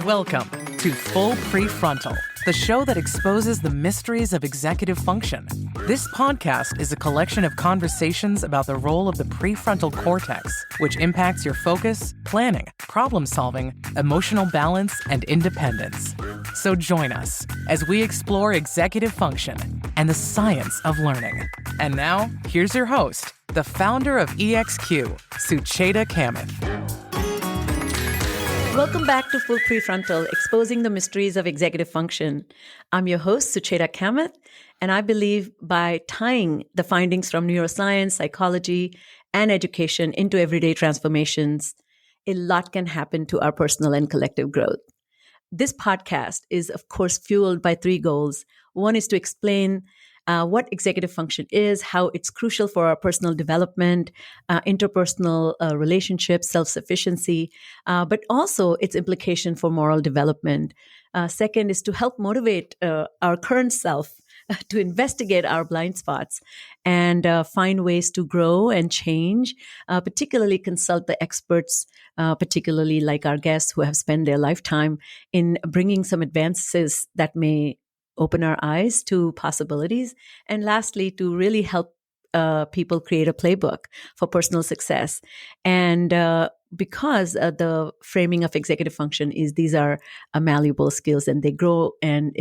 Welcome to Full Prefrontal, the show that exposes the mysteries of executive function. This podcast is a collection of conversations about the role of the prefrontal cortex, which impacts your focus, planning, problem-solving, emotional balance, and independence. So join us as we explore executive function and the science of learning. And now, here's your host, the founder of EXQ, Sucheta Kamath. Welcome back to Full Prefrontal, exposing the mysteries of executive function. I'm your host, Sucheta Kamath, and I believe by tying the findings from neuroscience, psychology, and education into everyday transformations, a lot can happen to our personal and collective growth. This podcast is, of course, fueled by three goals. One is to explain what executive function is, how it's crucial for our personal development, interpersonal relationships, self-sufficiency, but also its implication for moral development. Second is to help motivate our current self to investigate our blind spots and find ways to grow and change, particularly consult the experts, particularly like our guests who have spent their lifetime in bringing some advances that may open our eyes to possibilities. And lastly, to really help people create a playbook for personal success. And because the framing of executive function is these are malleable skills and they grow and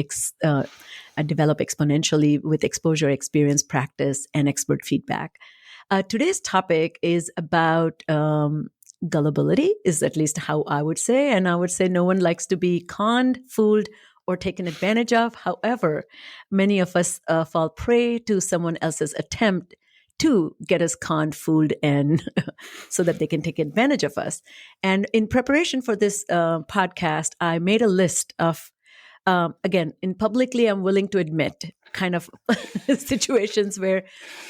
develop exponentially with exposure, experience, practice, and expert feedback. Today's topic is about gullibility, is at least how I would say. And I would say no one likes to be conned, fooled, or taken advantage of. However, many of us fall prey to someone else's attempt to get us conned, fooled, and so that they can take advantage of us. And in preparation for this podcast, I made a list of, again, in publicly, I'm willing to admit, kind of situations where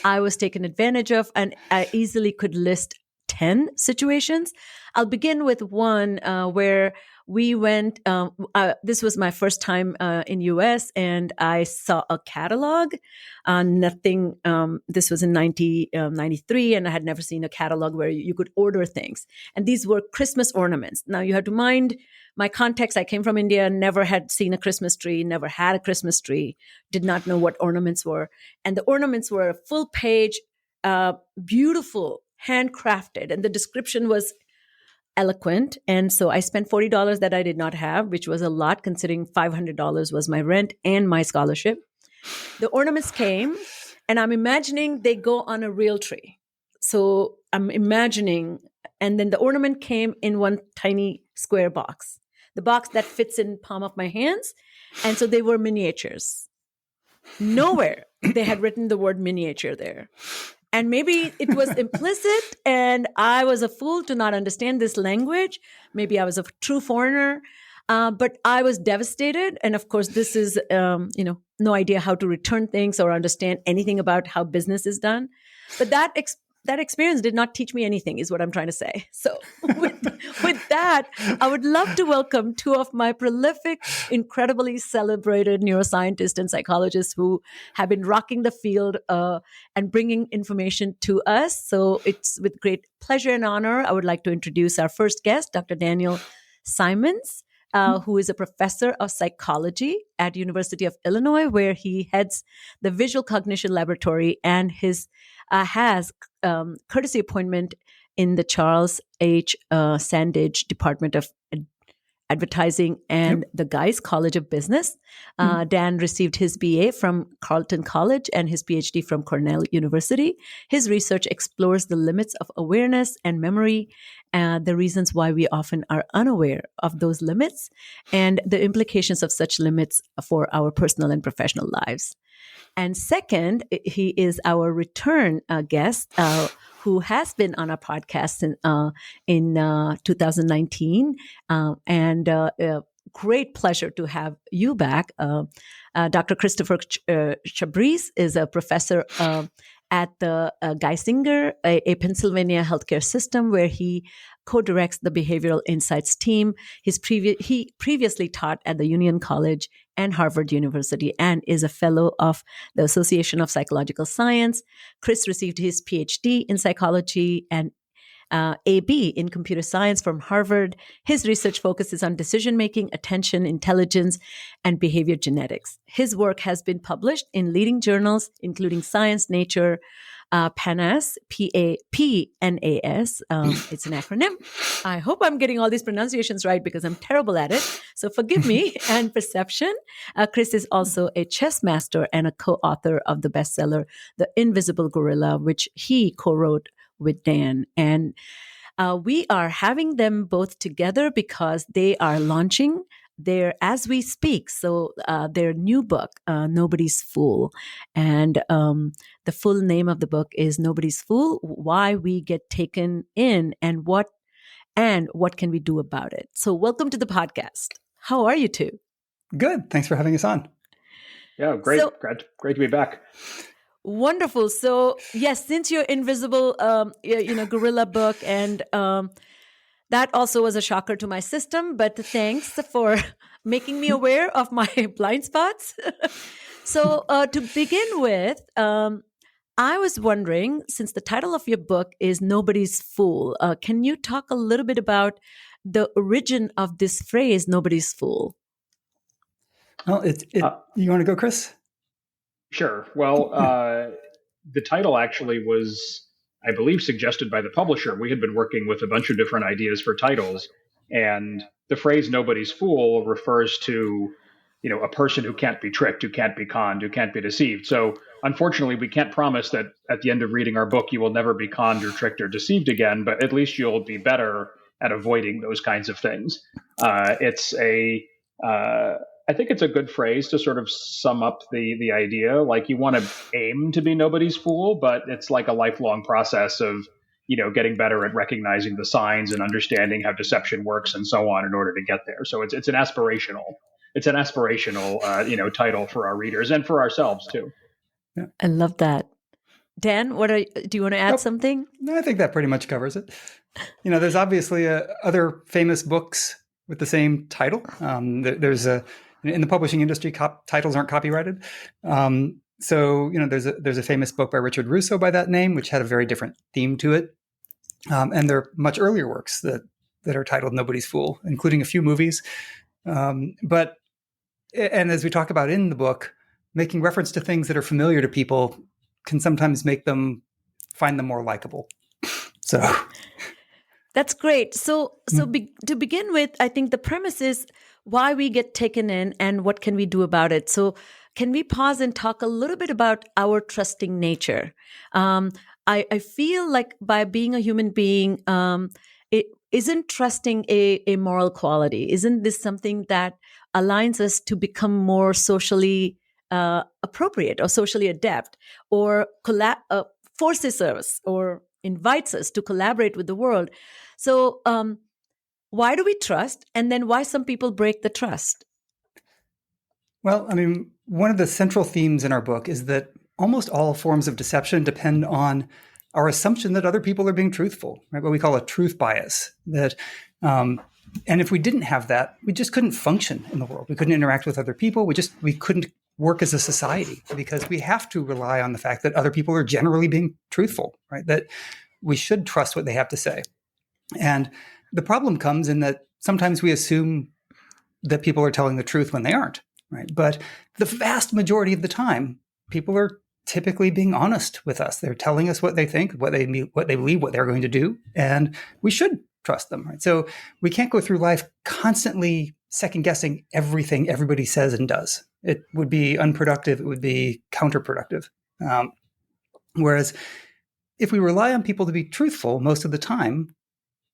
I was taken advantage of, and I easily could list 10 situations. I'll begin with one where we went, this was my first time in US, and I saw a catalog. This was in 1993, and I had never seen a catalog where you could order things. And these were Christmas ornaments. Now, you have to mind my context. I came from India, never had seen a Christmas tree, never had a Christmas tree, did not know what ornaments were. And the ornaments were a full page, beautiful, handcrafted, and the description was eloquent. And so I spent $40 that I did not have, which was a lot considering $500 was my rent and my scholarship. The ornaments came, and I'm imagining they go on a real tree. So I'm imagining, and then the ornament came in one tiny square box, the box that fits in palm of my hands. And so they were miniatures. Nowhere they had written the word miniature there. And maybe it was implicit, and I was a fool to not understand this language. Maybe I was a true foreigner, but I was devastated. And of course, this is, no idea how to return things or understand anything about how business is done. But that experience did not teach me anything, is what I'm trying to say. So with that, I would love to welcome two of my prolific, incredibly celebrated neuroscientists and psychologists who have been rocking the field and bringing information to us. So it's with great pleasure and honor, I would like to introduce our first guest, Dr. Daniel Simons, who is a professor of psychology at University of Illinois, where he heads the Visual Cognition Laboratory and has courtesy appointment in the Charles H. Sandage Department of Advertising and the Guy's College of Business. Dan received his BA from Carleton College and his PhD from Cornell University. His research explores the limits of awareness and memory, the reasons why we often are unaware of those limits, and the implications of such limits for our personal and professional lives. And second, he is our return guest who has been on our podcast in 2019. Great pleasure to have you back. Dr. Christopher Chabris is a professor at the Geisinger, a Pennsylvania healthcare system, where he co-directs the Behavioral Insights team. He previously taught at the Union College and Harvard University and is a fellow of the Association of Psychological Science. Chris received his PhD in psychology and AB in computer science from Harvard. His research focuses on decision making, attention, intelligence, and behavior genetics. His work has been published in leading journals, including Science, Nature, PNAS, PAPNAS. It's an acronym. I hope I'm getting all these pronunciations right because I'm terrible at it. So forgive me. And Perception. Chris is also a chess master and a co-author of the bestseller, The Invisible Gorilla, which he co-wrote with Dan. And we are having them both together because they are launching as we speak. So their new book, Nobody's Fool. And the full name of the book is Nobody's Fool, Why We Get Taken In and What Can We Do About It. So welcome to the podcast. How are you two? Good. Thanks for having us on. Yeah, great. Great to be back. Wonderful. So yes, since your Invisible, Gorilla book, and that also was a shocker to my system, but thanks for making me aware of my blind spots. So to begin with, I was wondering, since the title of your book is Nobody's Fool, can you talk a little bit about the origin of this phrase, Nobody's Fool? Well, you want to go, Chris? Sure. Well, the title actually was, I believe, suggested by the publisher. We had been working with a bunch of different ideas for titles, and the phrase "nobody's fool" refers to, a person who can't be tricked, who can't be conned, who can't be deceived. So, unfortunately, we can't promise that at the end of reading our book, you will never be conned or tricked or deceived again, but at least you'll be better at avoiding those kinds of things. I think it's a good phrase to sort of sum up the idea. Like, you want to aim to be nobody's fool, but it's like a lifelong process of, getting better at recognizing the signs and understanding how deception works and so on in order to get there. So it's an aspirational title for our readers and for ourselves too. Yeah. I love that. Dan, do you want to add something? No, I think that pretty much covers it. There's obviously other famous books with the same title. There's in the publishing industry, titles aren't copyrighted. So there's a famous book by Richard Russo by that name, which had a very different theme to it. And there are much earlier works that are titled Nobody's Fool, including a few movies. And as we talk about in the book, making reference to things that are familiar to people can sometimes make them find them more likable. So that's great. To begin with, I think the premise is why we get taken in and what can we do about it. So can we pause and talk a little bit about our trusting nature? I feel like by being a human being, isn't trusting a moral quality? Isn't this something that aligns us to become more socially appropriate or socially adept, or forces us or invites us to collaborate with the world? So why do we trust? And then why some people break the trust? Well, one of the central themes in our book is that almost all forms of deception depend on our assumption that other people are being truthful, right? What we call a truth bias. And if we didn't have that, we just couldn't function in the world. We couldn't interact with other people. We couldn't work as a society because we have to rely on the fact that other people are generally being truthful, right? That we should trust what they have to say. And the problem comes in that sometimes we assume that people are telling the truth when they aren't, right? But the vast majority of the time, people are typically being honest with us. They're telling us what they think, what they believe, what they're going to do, and we should trust them, right? So we can't go through life constantly second-guessing everything everybody says and does. It would be unproductive. It would be counterproductive. Whereas if we rely on people to be truthful most of the time,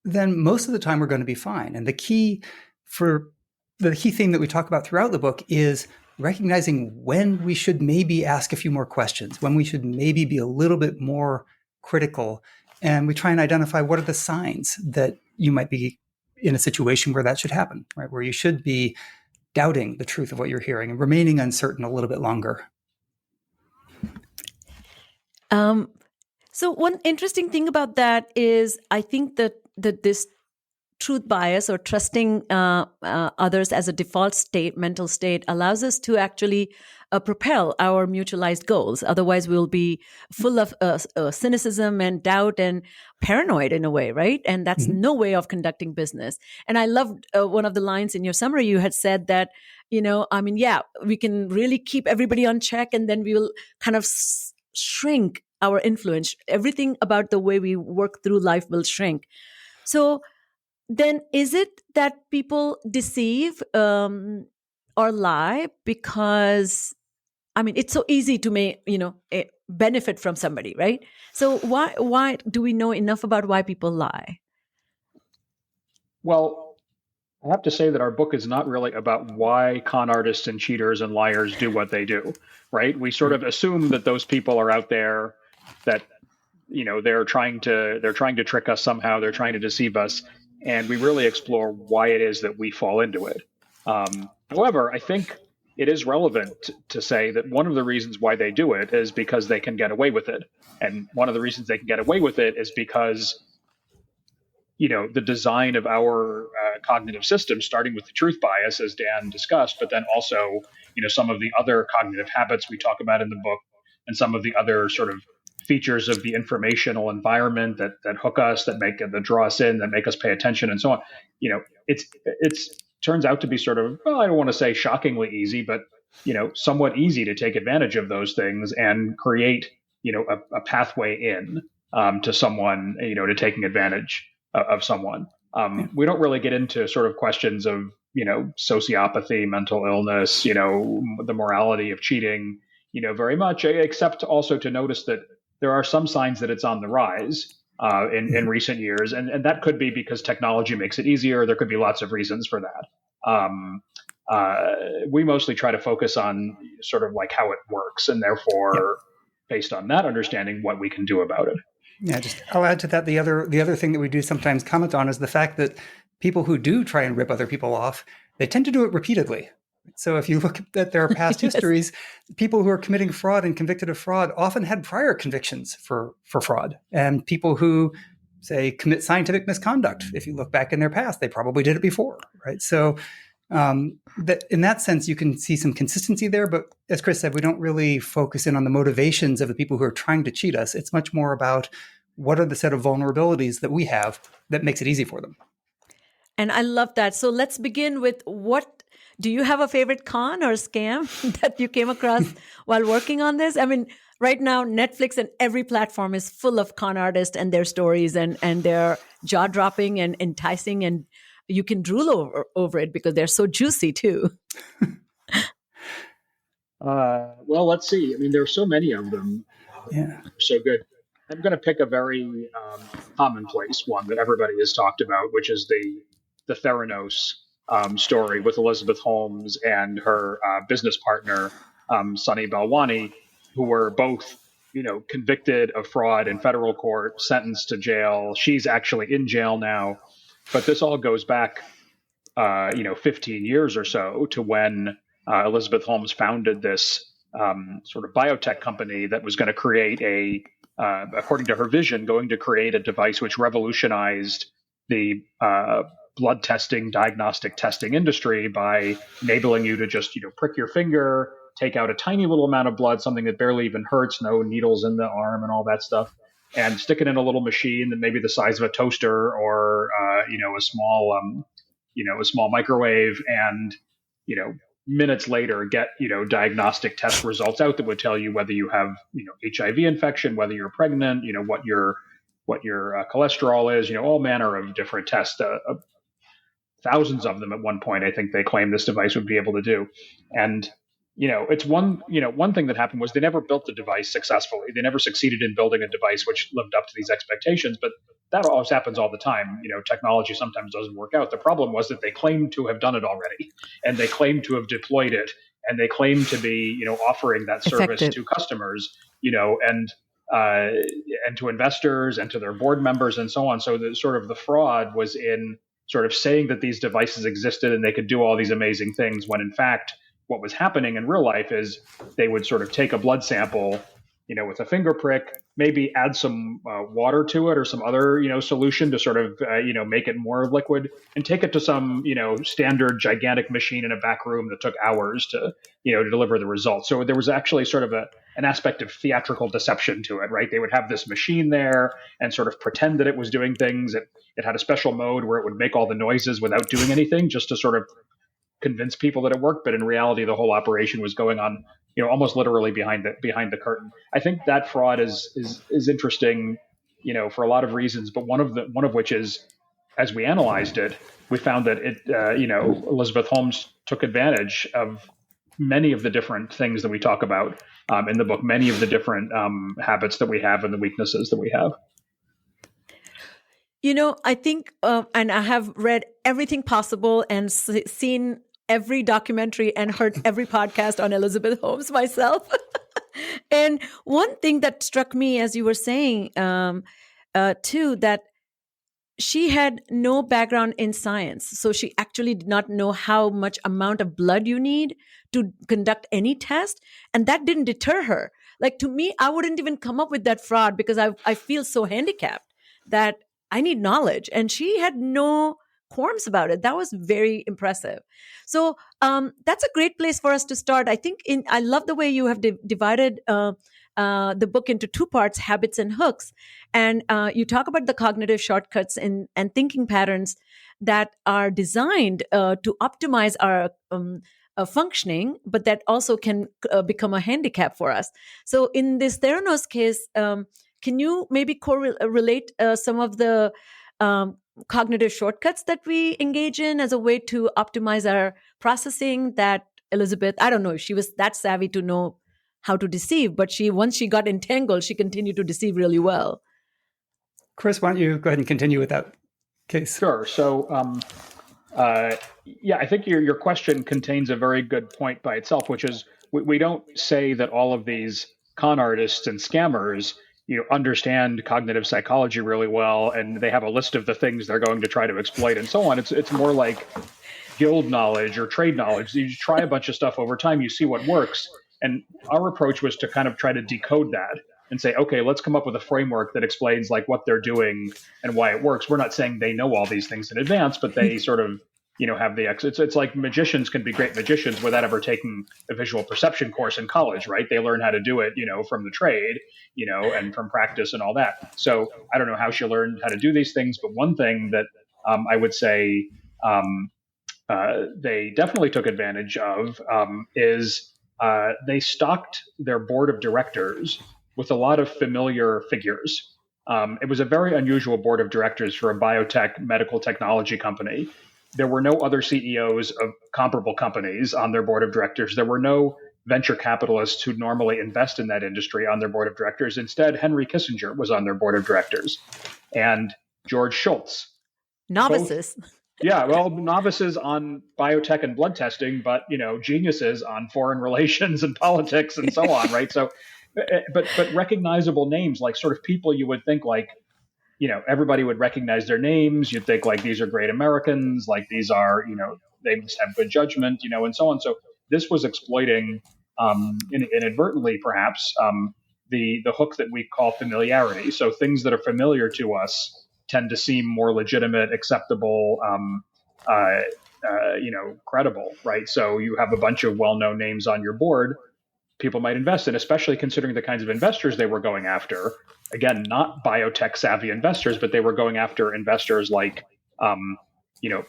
then most of the time we're going to be fine. And the key theme that we talk about throughout the book is recognizing when we should maybe ask a few more questions, when we should maybe be a little bit more critical. And we try and identify what are the signs that you might be in a situation where that should happen, right? Where you should be doubting the truth of what you're hearing and remaining uncertain a little bit longer. So one interesting thing about that is I think that this truth bias or trusting others as a default state, mental state, allows us to actually propel our mutualized goals. Otherwise, we'll be full of cynicism and doubt and paranoid in a way, right? And that's no way of conducting business. And I loved one of the lines in your summary. You had said that, we can really keep everybody on check, and then we will kind of shrink our influence. Everything about the way we work through life will shrink. So then is it that people deceive or lie because, it's so easy to make, benefit from somebody, right? So why do we know enough about why people lie? Well, I have to say that our book is not really about why con artists and cheaters and liars do what they do, right? We sort of assume that those people are out there, that they're trying to trick us somehow, they're trying to deceive us, and we really explore why it is that we fall into it. However, I think it is relevant to say that one of the reasons why they do it is because they can get away with it, and one of the reasons they can get away with it is because the design of our cognitive system, starting with the truth bias, as Dan discussed, but then also, some of the other cognitive habits we talk about in the book, and some of the other sort of features of the informational environment that hook us, that draw us in, that make us pay attention, and so on. It's turns out to be sort of, well, I don't want to say shockingly easy, but somewhat easy to take advantage of those things and create a pathway in to someone, to taking advantage of someone. We don't really get into sort of questions of, sociopathy, mental illness, the morality of cheating, very much, except also to notice that there are some signs that it's on the rise in recent years. And that could be because technology makes it easier. There could be lots of reasons for that. We mostly try to focus on sort of like how it works, and therefore, based on that understanding, what we can do about it. Yeah, I'll add to that. The other thing that we do sometimes comment on is the fact that people who do try and rip other people off, they tend to do it repeatedly. So if you look at their past histories, people who are committing fraud and convicted of fraud often had prior convictions for fraud. And people who, say, commit scientific misconduct, if you look back in their past, they probably did it before, right? So that in that sense, you can see some consistency there. But as Chris said, we don't really focus in on the motivations of the people who are trying to cheat us. It's much more about what are the set of vulnerabilities that we have that makes it easy for them. And I love that. So let's begin with do you have a favorite con or scam that you came across while working on this? Right now, Netflix and every platform is full of con artists and their stories, and they're jaw-dropping and enticing, and you can drool over it because they're so juicy too. Well, let's see. There are so many of them. Yeah. So good. I'm going to pick a very commonplace one that everybody has talked about, which is the Theranos story with Elizabeth Holmes and her business partner, Sunny Balwani, who were both, convicted of fraud in federal court, sentenced to jail. She's actually in jail now. But this all goes back, 15 years or so to when Elizabeth Holmes founded this sort of biotech company that was going to create according to her vision, going to create a device which revolutionized the blood testing, diagnostic testing industry by enabling you to just, prick your finger, take out a tiny little amount of blood, something that barely even hurts, no needles in the arm and all that stuff, and stick it in a little machine that maybe the size of a toaster or, a small microwave, and, minutes later get, diagnostic test results out that would tell you whether you have, HIV infection, whether you're pregnant, what your cholesterol is, all manner of different tests, thousands of them at one point, I think they claimed this device would be able to do. And, it's one thing that happened was they never built the device successfully. They never succeeded in building a device which lived up to these expectations, but that always happens all the time. Technology sometimes doesn't work out. The problem was that they claimed to have done it already, and they claimed to have deployed it, and they claimed to be, offering that service to customers, and to investors and to their board members and so on. So the fraud was in sort of saying that these devices existed and they could do all these amazing things, when in fact, what was happening in real life is they would sort of take a blood sample, with a finger prick, maybe add some water to it or some other, solution to sort of, make it more liquid and take it to some, standard gigantic machine in a back room that took hours to deliver the results. So there was actually sort of an aspect of theatrical deception to it, right? They would have this machine there and sort of pretend that it was doing things. It had a special mode where it would make all the noises without doing anything, just to sort of convince people that it worked. But in reality, the whole operation was going on, almost literally behind the curtain. I think that fraud is interesting, for a lot of reasons. But one of which is, as we analyzed it, we found that Elizabeth Holmes took advantage of many of the different things that we talk about in the book, many of the different habits that we have and the weaknesses that we have. I think, and I have read everything possible and seen every documentary and heard every podcast on Elizabeth Holmes myself. And one thing that struck me as you were saying, too, that she had no background in science. So she actually did not know how much amount of blood you need to conduct any test. And that didn't deter her. Like, to me, I wouldn't even come up with that fraud because I feel so handicapped that I need knowledge. And she had no qualms about it. That was very impressive. So that's a great place for us to start. I think I love the way you have divided the book into two parts, habits and hooks. And you talk about the cognitive shortcuts and thinking patterns that are designed to optimize our functioning, but that also can become a handicap for us. So in this Theranos case, can you maybe correlate some of the cognitive shortcuts that we engage in as a way to optimize our processing that Elizabeth, I don't know if she was that savvy to know how to deceive, but once she got entangled, she continued to deceive really well. Chris, why don't you go ahead and continue with that case? Sure. So, I think your question contains a very good point by itself, which is we don't say that all of these con artists and scammers understand cognitive psychology really well, and they have a list of the things they're going to try to exploit and so on. It's more like guild knowledge or trade knowledge. You try a bunch of stuff over time, you see what works. And our approach was to kind of try to decode that and say, okay, let's come up with a framework that explains like what they're doing and why it works. We're not saying they know all these things in advance, but they sort of have the it's like magicians can be great magicians without ever taking a visual perception course in college, right? They learn how to do it, from the trade, and from practice and all that. So I don't know how she learned how to do these things, but one thing that I would say they definitely took advantage of is they stocked their board of directors with a lot of familiar figures. It was a very unusual board of directors for a biotech medical technology company. There were no other CEOs of comparable companies on their board of directors. There were no venture capitalists who normally invest in that industry on their board of directors. Instead, Henry Kissinger was on their board of directors and George Shultz. Novices. Novices on biotech and blood testing, but, geniuses on foreign relations and politics and so on, right? So, but recognizable names, like sort of people you would think like, everybody would recognize their names. You'd think like, these are great Americans, like these are, they must have good judgment, and so on. So this was exploiting inadvertently, perhaps, the hook that we call familiarity. So things that are familiar to us tend to seem more legitimate, acceptable, credible, right? So you have a bunch of well-known names on your board, people might invest in, especially considering the kinds of investors they were going after. Again, not biotech savvy investors, but they were going after investors like,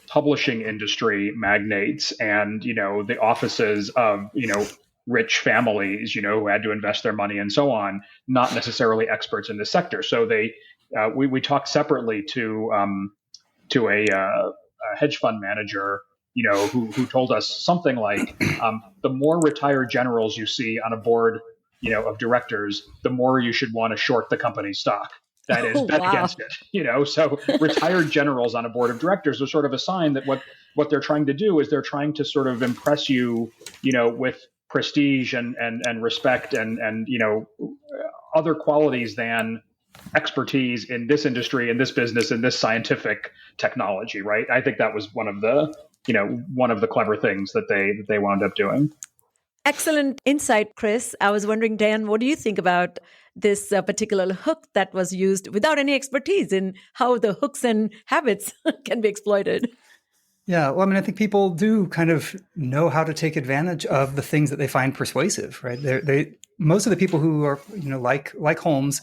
publishing industry magnates and, the offices of, rich families, who had to invest their money and so on, not necessarily experts in the sector. So we talked separately to a hedge fund manager, who told us something like, the more retired generals you see on a board, of directors, the more you should want to short the company's stock. That is, bet against it. So retired generals on a board of directors are sort of a sign that what they're trying to do is they're trying to sort of impress you, with prestige and respect and other qualities than expertise in this industry, in this business, in this scientific technology, right? I think that was one of the clever things that they wound up doing. Excellent insight, Chris. I was wondering, Dan, what do you think about this particular hook that was used without any expertise in how the hooks and habits can be exploited? Yeah, well, I mean, I think people do kind of know how to take advantage of the things that they find persuasive, right? Most of the people who are, like Holmes,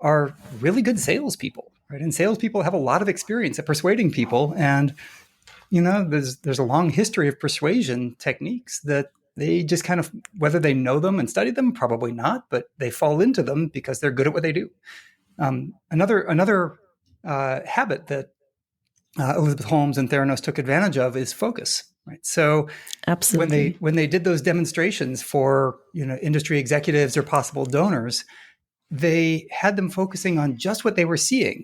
are really good salespeople, right? And salespeople have a lot of experience at persuading people, and there's a long history of persuasion techniques that they just kind of, whether they know them and study them, probably not, but they fall into them because they're good at what they do. Another habit that Elizabeth Holmes and Theranos took advantage of is focus. Right. So absolutely, when they did those demonstrations for industry executives or possible donors, they had them focusing on just what they were seeing.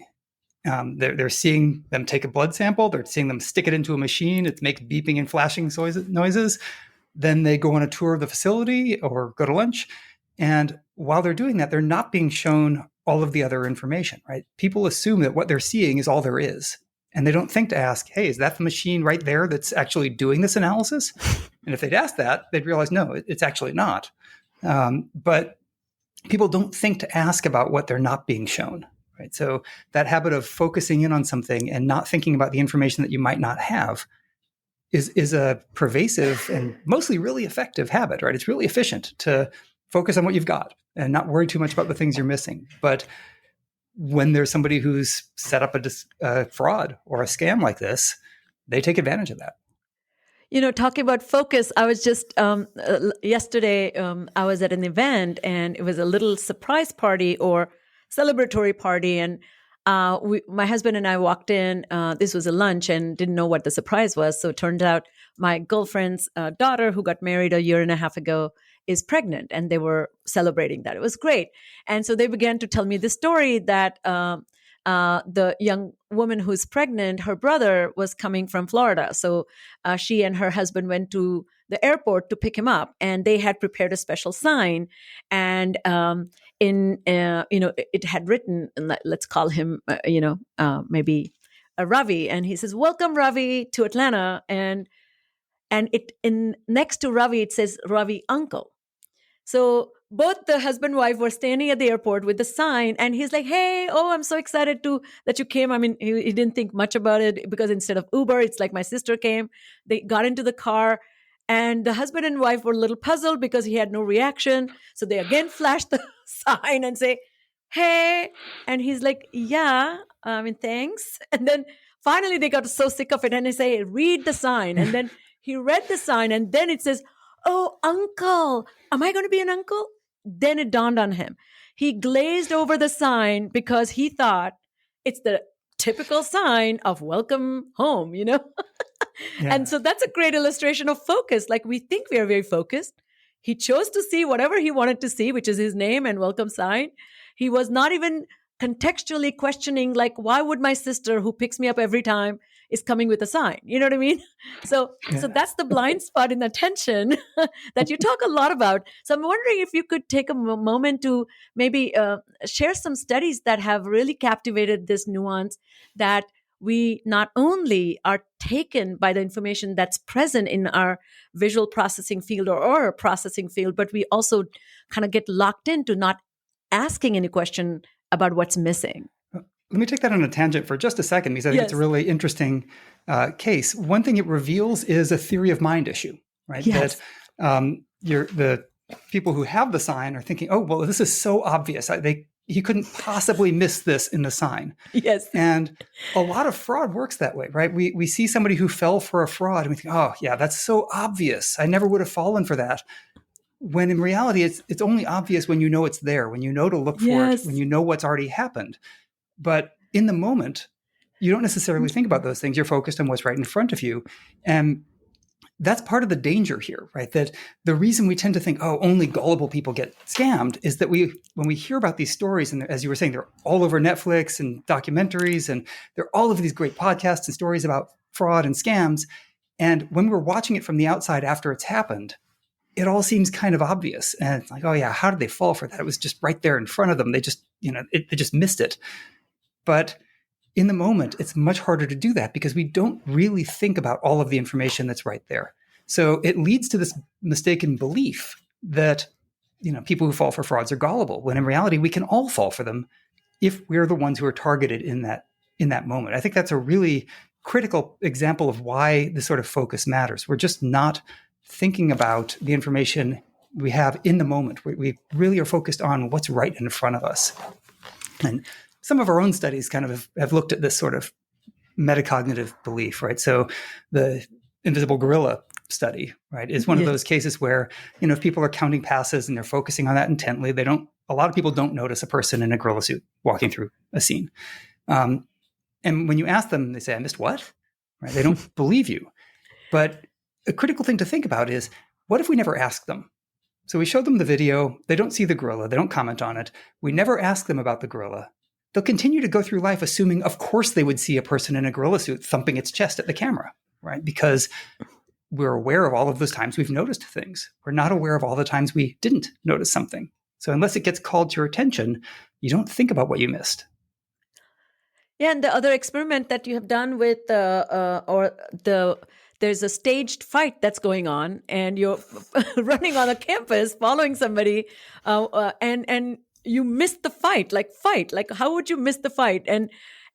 They're seeing them take a blood sample. They're seeing them stick it into a machine. It makes beeping and flashing noises. Then they go on a tour of the facility or go to lunch. And while they're doing that, they're not being shown all of the other information. Right. People assume that what they're seeing is all there is. And they don't think to ask, hey, is that the machine right there that's actually doing this analysis? And if they'd ask that, they'd realize, no, it's actually not. But people don't think to ask about what they're not being shown. Right? So that habit of focusing in on something and not thinking about the information that you might not have is a pervasive and mostly really effective habit. Right? It's really efficient to focus on what you've got and not worry too much about the things you're missing. But when there's somebody who's set up a fraud or a scam like this, they take advantage of that. Talking about focus, I was just yesterday, I was at an event and it was a little surprise party or celebratory party. And my husband and I walked in. This was a lunch and didn't know what the surprise was. So it turned out my girlfriend's daughter, who got married a year and a half ago, is pregnant, and they were celebrating that. It was great. And so they began to tell me the story that the young woman who's pregnant, her brother was coming from Florida. So she and her husband went to the airport to pick him up, and they had prepared a special sign. And it had written, let's call him, maybe a Ravi. And he says, "Welcome, Ravi, to Atlanta." And next to Ravi, it says Ravi Uncle. So both the husband and wife were standing at the airport with the sign, and he's like, "Hey, I'm so excited that you came." I mean, he didn't think much about it because instead of Uber, it's like my sister came. They got into the car, and the husband and wife were a little puzzled because he had no reaction. So they again flashed the sign and say, "Hey," and he's like, "Yeah, I mean, thanks." And then finally they got so sick of it, and they say, "Read the sign." And then he read the sign, and then it says, "Oh, uncle, am I going to be an uncle?" Then it dawned on him. He glazed over the sign because he thought it's the typical sign of welcome home, Yeah. And so that's a great illustration of focus. Like, we think we are very focused. He chose to see whatever he wanted to see, which is his name and welcome sign. He was not even contextually questioning, like, why would my sister, who picks me up every time, is coming with a sign? You know what I mean? So that's the blind spot in attention that you talk a lot about. So I'm wondering if you could take a moment to maybe share some studies that have really captivated this nuance, that we not only are taken by the information that's present in our visual processing field or our processing field, but we also kind of get locked into not asking any question about what's missing. Let me take that on a tangent for just a second, because I think it's a really interesting case. One thing it reveals is a theory of mind issue, right? Yes. That the people who have the sign are thinking, "Oh, well, this is so obvious. He couldn't possibly miss this in the sign." Yes. And a lot of fraud works that way, right? We see somebody who fell for a fraud and we think, "Oh, yeah, that's so obvious. I never would have fallen for that." When in reality, it's only obvious when you know it's there, when you know to look for it, when you know what's already happened. But in the moment, you don't necessarily think about those things. You're focused on what's right in front of you. And that's part of the danger here, right? That the reason we tend to think, "Oh, only gullible people get scammed," is that when we hear about these stories, and as you were saying, they're all over Netflix and documentaries, and there are all of these great podcasts and stories about fraud and scams. And when we're watching it from the outside after it's happened, it all seems kind of obvious. And it's like, "Oh yeah, how did they fall for that? It was just right there in front of them. They just, they just missed it." But in the moment, it's much harder to do that because we don't really think about all of the information that's right there. So it leads to this mistaken belief that, people who fall for frauds are gullible, when in reality, we can all fall for them if we're the ones who are targeted in that moment. I think that's a really critical example of why this sort of focus matters. We're just not thinking about the information we have in the moment. We really are focused on what's right in front of us. And some of our own studies kind of have looked at this sort of metacognitive belief, right? So the invisible gorilla study, right, is one of those cases where, if people are counting passes and they're focusing on that intently, a lot of people don't notice a person in a gorilla suit walking through a scene. And when you ask them, they say, I missed what? Right? They don't believe you. But a critical thing to think about is, what if we never ask them? So we show them the video, they don't see the gorilla, they don't comment on it. We never ask them about the gorilla. They'll continue to go through life assuming, of course, they would see a person in a gorilla suit thumping its chest at the camera, right? Because we're aware of all of those times we've noticed things. We're not aware of all the times we didn't notice something. So unless it gets called to your attention, you don't think about what you missed. Yeah, and the other experiment that you have done with there's a staged fight that's going on, and you're running on a campus following somebody, and you missed the fight. Like how would you miss the fight? And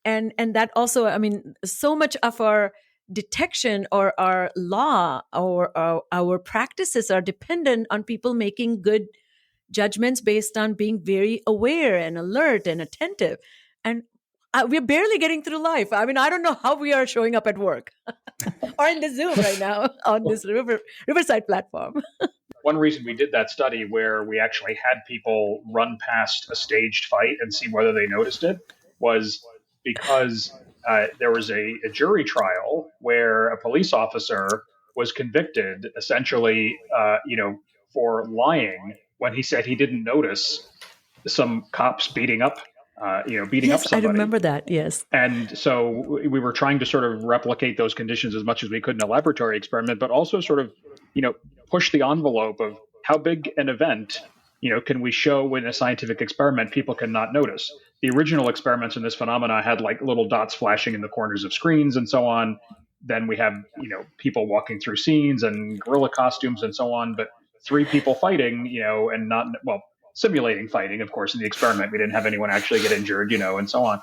that also, I mean, so much of our detection or our law or our practices are dependent on people making good judgments based on being very aware and alert and attentive. And we're barely getting through life. I mean, I don't know how we are showing up at work or in the Zoom right now on this Riverside platform. One reason we did that study where we actually had people run past a staged fight and see whether they noticed it was because there was a jury trial where a police officer was convicted essentially, for lying when he said he didn't notice some cops beating up somebody. Yes, I remember that, yes. And so we were trying to sort of replicate those conditions as much as we could in a laboratory experiment, but also sort of, push the envelope of how big an event, can we show in a scientific experiment people cannot notice. The original experiments in this phenomena had like little dots flashing in the corners of screens and so on. Then we have, people walking through scenes and gorilla costumes and so on, but 3 people fighting, and not, simulating fighting, of course, in the experiment. We didn't have anyone actually get injured, and so on.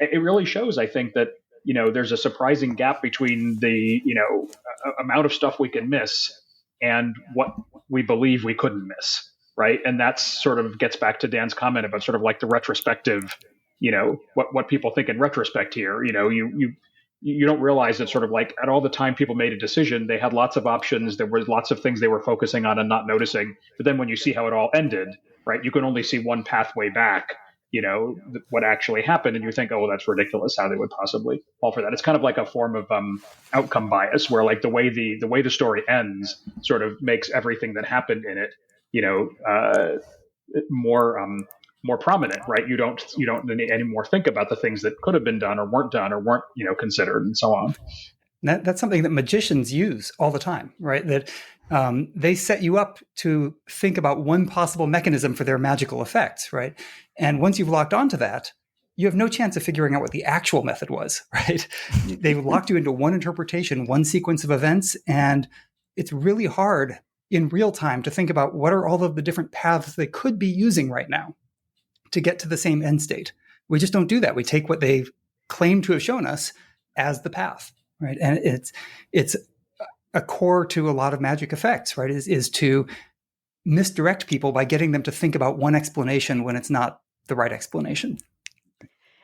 It really shows, I think, that, there's a surprising gap between the, amount of stuff we can miss and what we believe we couldn't miss, right? And that sort of gets back to Dan's comment about sort of like the retrospective, what people think in retrospect here. You don't realize that sort of like at all the time people made a decision, they had lots of options. There were lots of things they were focusing on and not noticing. But then when you see how it all ended, right, you can only see one pathway back, what actually happened. And you think, oh, well, that's ridiculous how they would possibly fall for that. It's kind of like a form of outcome bias where like the way the story ends sort of makes everything that happened in it, more prominent, right? You don't anymore think about the things that could have been done or weren't considered and so on. That's something that magicians use all the time, right? That they set you up to think about one possible mechanism for their magical effects, right? And once you've locked onto that, you have no chance of figuring out what the actual method was, right? They've locked you into one interpretation, one sequence of events, and it's really hard in real time to think about what are all of the different paths they could be using right now to get to the same end state. We just don't do that. We take what they claim to have shown us as the path, right? And it's a core to a lot of magic effects, right? Is to misdirect people by getting them to think about one explanation when it's not the right explanation.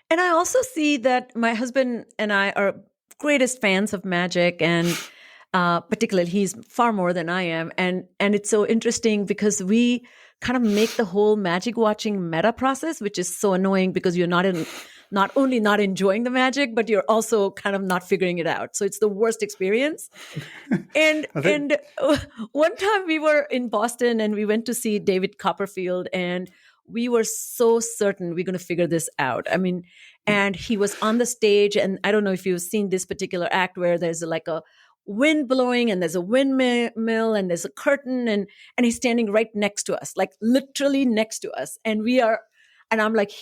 And I also see that my husband and I are greatest fans of magic, and particularly he's far more than I am. And it's so interesting because we kind of make the whole magic watching meta process, which is so annoying because you're not only not enjoying the magic, but you're also kind of not figuring it out. So it's the worst experience. And one time we were in Boston and we went to see David Copperfield, and we were so certain we're going to figure this out. I mean, and he was on the stage, and I don't know if you've seen this particular act where there's like a wind blowing and there's a windmill and there's a curtain and he's standing right next to us, like literally next to us. And I'm like,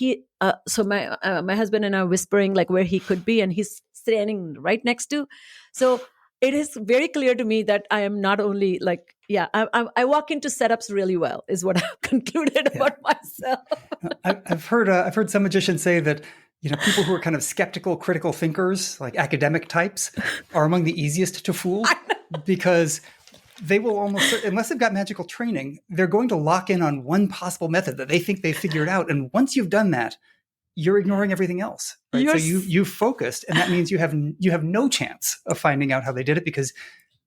so my husband and I are whispering like where he could be, and he's standing right next to. So it is very clear to me that I am not only I walk into setups really well, is what I've concluded about myself. I've heard some magicians say that people who are kind of skeptical, critical thinkers, like academic types, are among the easiest to fool because they will almost, unless they've got magical training, they're going to lock in on one possible method that they think they've figured out. And once you've done that, you're ignoring everything else. Right? So you've focused, and that means you have no chance of finding out how they did it, because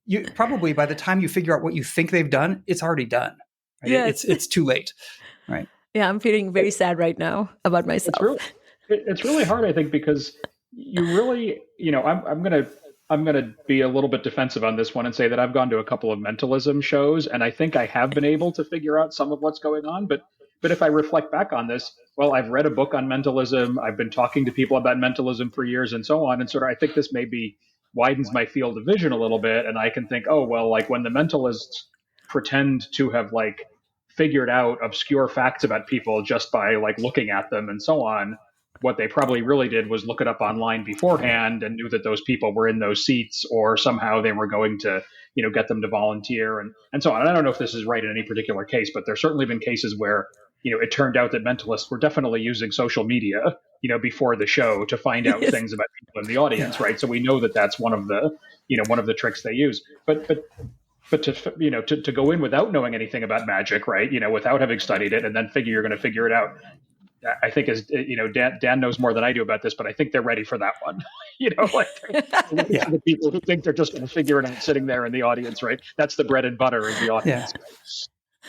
you probably, by the time you figure out what you think they've done, it's already done. Right? Yes. It's too late. Right. Yeah, I'm feeling very sad right now about myself. It's really hard, I think, because you really, I'm gonna be a little bit defensive on this one and say that I've gone to a couple of mentalism shows, and I think I have been able to figure out some of what's going on. But if I reflect back on this, well, I've read a book on mentalism. I've been talking to people about mentalism for years and so on. And sort of, I think this maybe widens my field of vision a little bit. And I can think, oh, well, like when the mentalists pretend to have like figured out obscure facts about people just by like looking at them and so on, what they probably really did was look it up online beforehand and knew that those people were in those seats, or somehow they were going to, get them to volunteer and so on. And I don't know if this is right in any particular case, but there's certainly been cases where, it turned out that mentalists were definitely using social media, before the show to find out things about people in the audience, right? So we know that that's one of the tricks they use. But to go in without knowing anything about magic, right? Without having studied it, and then figure you're going to figure it out. I think Dan knows more than I do about this, but I think they're ready for that one. The people who think they're just going to figure it out sitting there in the audience, right? That's the bread and butter in the audience. Yeah.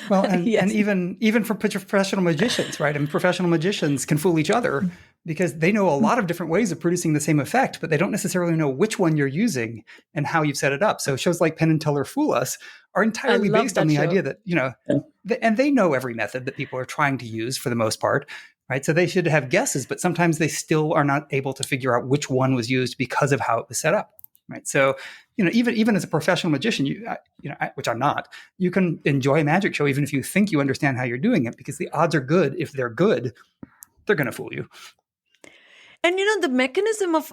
Well, and even for professional magicians, right? I mean, professional magicians can fool each other because they know a lot of different ways of producing the same effect, but they don't necessarily know which one you're using and how you've set it up. So shows like Penn and Teller Fool Us are entirely based on the idea that, and they know every method that people are trying to use for the most part, right? So they should have guesses, but sometimes they still are not able to figure out which one was used because of how it was set up, right? So, even as a professional magician, which I'm not, you can enjoy a magic show even if you think you understand how you're doing it, because the odds are good. If they're good, they're going to fool you. And the mechanism of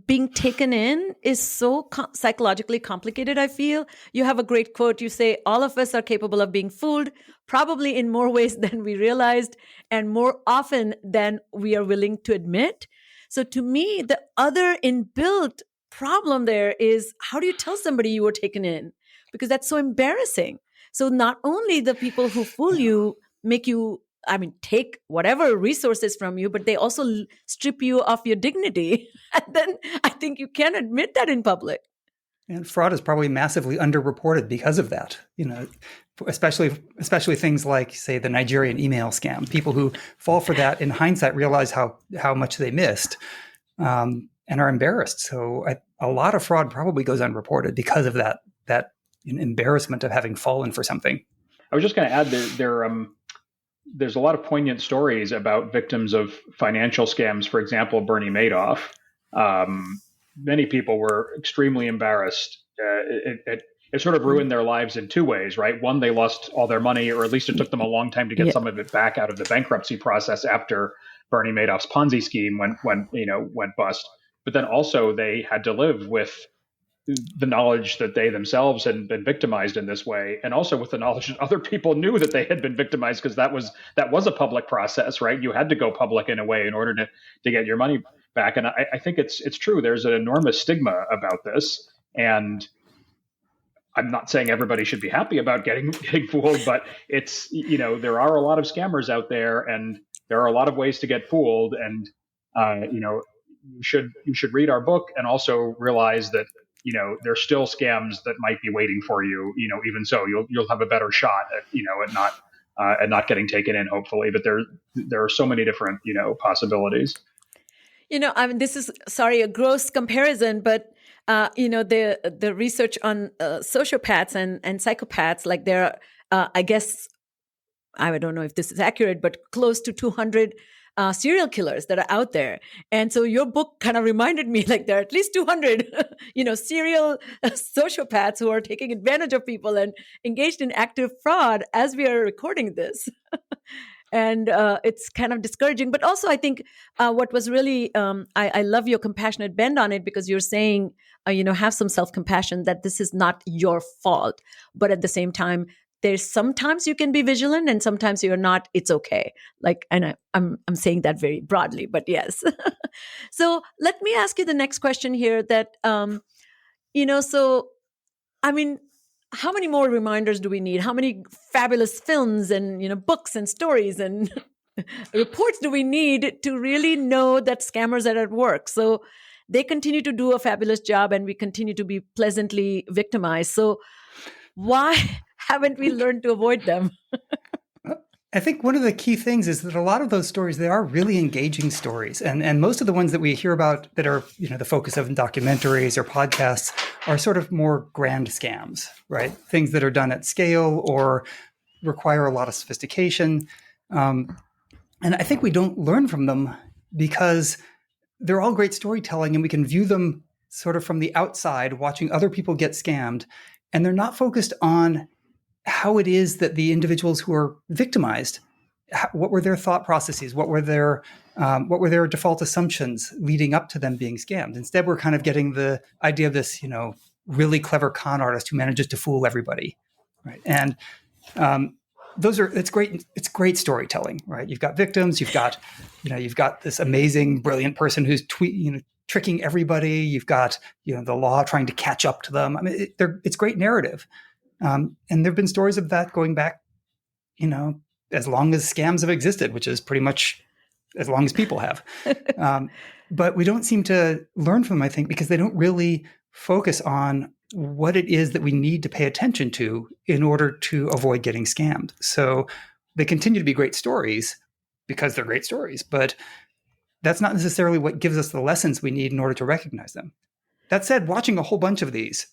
being taken in is so psychologically complicated, I feel. You have a great quote. You say, all of us are capable of being fooled, probably in more ways than we realized and more often than we are willing to admit. So to me, the other inbuilt problem there is, how do you tell somebody you were taken in? Because that's so embarrassing. So not only the people who fool you make you, take whatever resources from you, but they also strip you of your dignity. And then I think you can't admit that in public. And fraud is probably massively underreported because of that. Especially things like, say, the Nigerian email scam. People who fall for that in hindsight realize how much they missed. And are embarrassed. So a lot of fraud probably goes unreported because of that embarrassment of having fallen for something. I was just going to add there's a lot of poignant stories about victims of financial scams. For example, Bernie Madoff. Many people were extremely embarrassed. It sort of ruined their lives in two ways, right? One, they lost all their money, or at least it took them a long time to get some of it back out of the bankruptcy process after Bernie Madoff's Ponzi scheme went bust. But then also they had to live with the knowledge that they themselves had been victimized in this way, and also with the knowledge that other people knew that they had been victimized, because that was a public process, right? You had to go public in a way in order to get your money back. And I think it's true. There's an enormous stigma about this, and I'm not saying everybody should be happy about getting fooled, but it's, there are a lot of scammers out there, and there are a lot of ways to get fooled, and you should read our book and also realize that there's still scams that might be waiting for you. Even so, you'll have a better shot at not getting taken in, hopefully. But there are so many different possibilities. This is a gross comparison, but the research on sociopaths and psychopaths, like there are, I guess, I don't know if this is accurate, but close to 200 serial killers that are out there. And so your book kind of reminded me, like, there are at least 200, serial sociopaths who are taking advantage of people and engaged in active fraud as we are recording this. And it's kind of discouraging. But also, I think what was really, I love your compassionate bend on it, because you're saying, have some self-compassion, that this is not your fault. But at the same time, there's sometimes you can be vigilant and sometimes you're not. It's okay. And I'm saying that very broadly, but yes. So let me ask you the next question here that, so, I mean, how many more reminders do we need? How many fabulous films and, books and stories and reports do we need to really know that scammers are at work? So they continue to do a fabulous job and we continue to be pleasantly victimized. So why haven't we learned to avoid them? I think one of the key things is that a lot of those stories, they are really engaging stories. And most of the ones that we hear about that are, the focus of documentaries or podcasts are sort of more grand scams, right? Things that are done at scale or require a lot of sophistication. And I think we don't learn from them because they're all great storytelling and we can view them sort of from the outside, watching other people get scammed. And they're not focused on how it is that the individuals who are victimized, what were their thought processes, what were their default assumptions leading up to them being scammed. Instead, we're kind of getting the idea of this, really clever con artist who manages to fool everybody, right? And it's great. It's great storytelling, right? You've got victims, you've got this amazing, brilliant person who's tricking everybody. You've got the law trying to catch up to them. I mean, it's great narrative. And there have been stories of that going back, as long as scams have existed, which is pretty much as long as people have. But we don't seem to learn from them, I think, because they don't really focus on what it is that we need to pay attention to in order to avoid getting scammed. So they continue to be great stories because they're great stories, but that's not necessarily what gives us the lessons we need in order to recognize them. That said, watching a whole bunch of these,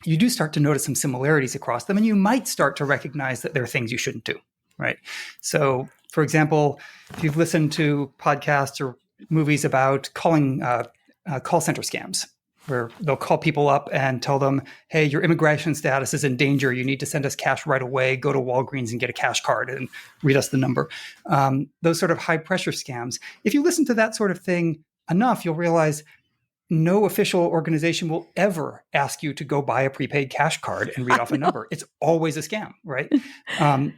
you do start to notice some similarities across them, and you might start to recognize that there are things you shouldn't do, right? So, for example, if you've listened to podcasts or movies about call center scams, where they'll call people up and tell them, hey, your immigration status is in danger. You need to send us cash right away. Go to Walgreens and get a cash card and read us the number. Those sort of high-pressure scams. If you listen to that sort of thing enough, you'll realize no official organization will ever ask you to go buy a prepaid cash card and read off a number. It's always a scam, right?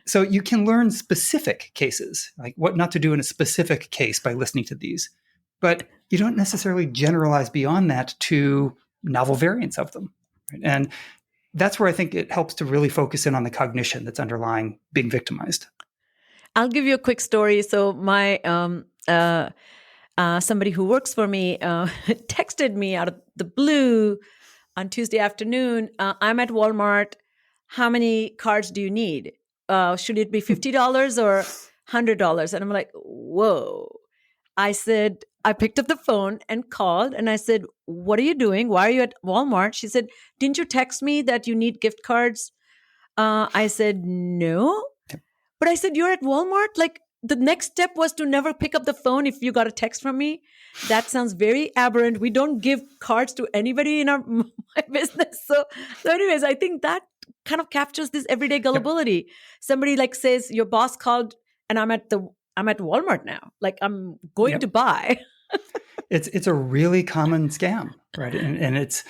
So you can learn specific cases, like what not to do in a specific case by listening to these. But you don't necessarily generalize beyond that to novel variants of them. Right? And that's where I think it helps to really focus in on the cognition that's underlying being victimized. I'll give you a quick story. So my somebody who works for me texted me out of the blue on Tuesday afternoon. I'm at Walmart. How many cards do you need? Should it be $50 or $100? And I'm like, whoa. I picked up the phone and called and I said, what are you doing? Why are you at Walmart? She said, didn't you text me that you need gift cards? I said, no. But I said, you're at Walmart? Like, the next step was to never pick up the phone if you got a text from me. That sounds very aberrant. We don't give cards to anybody in my business. So anyways, I think that kind of captures this everyday gullibility. Yep. Somebody says, your boss called and I'm at Walmart now. Like, I'm going to buy. It's a really common scam, right? And it's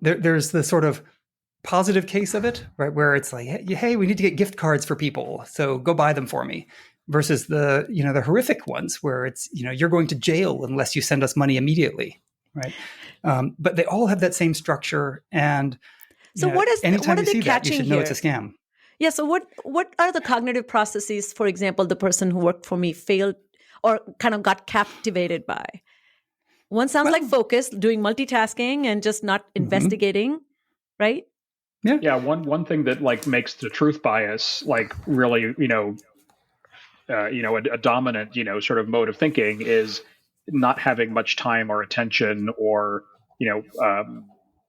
there's the sort of positive case of it, right, where it's like, hey, we need to get gift cards for people, so go buy them for me. Versus the horrific ones where it's you're going to jail unless you send us money immediately, right? But they all have that same structure, and so anytime what are you they see that, you should know here? it's a scam. Yeah. So what are the cognitive processes? For example, the person who worked for me failed or kind of got captivated by. One sounds like focus, doing multitasking, and just not investigating, right? Yeah. Yeah. One thing that makes the truth bias really a dominant sort of mode of thinking is not having much time or attention or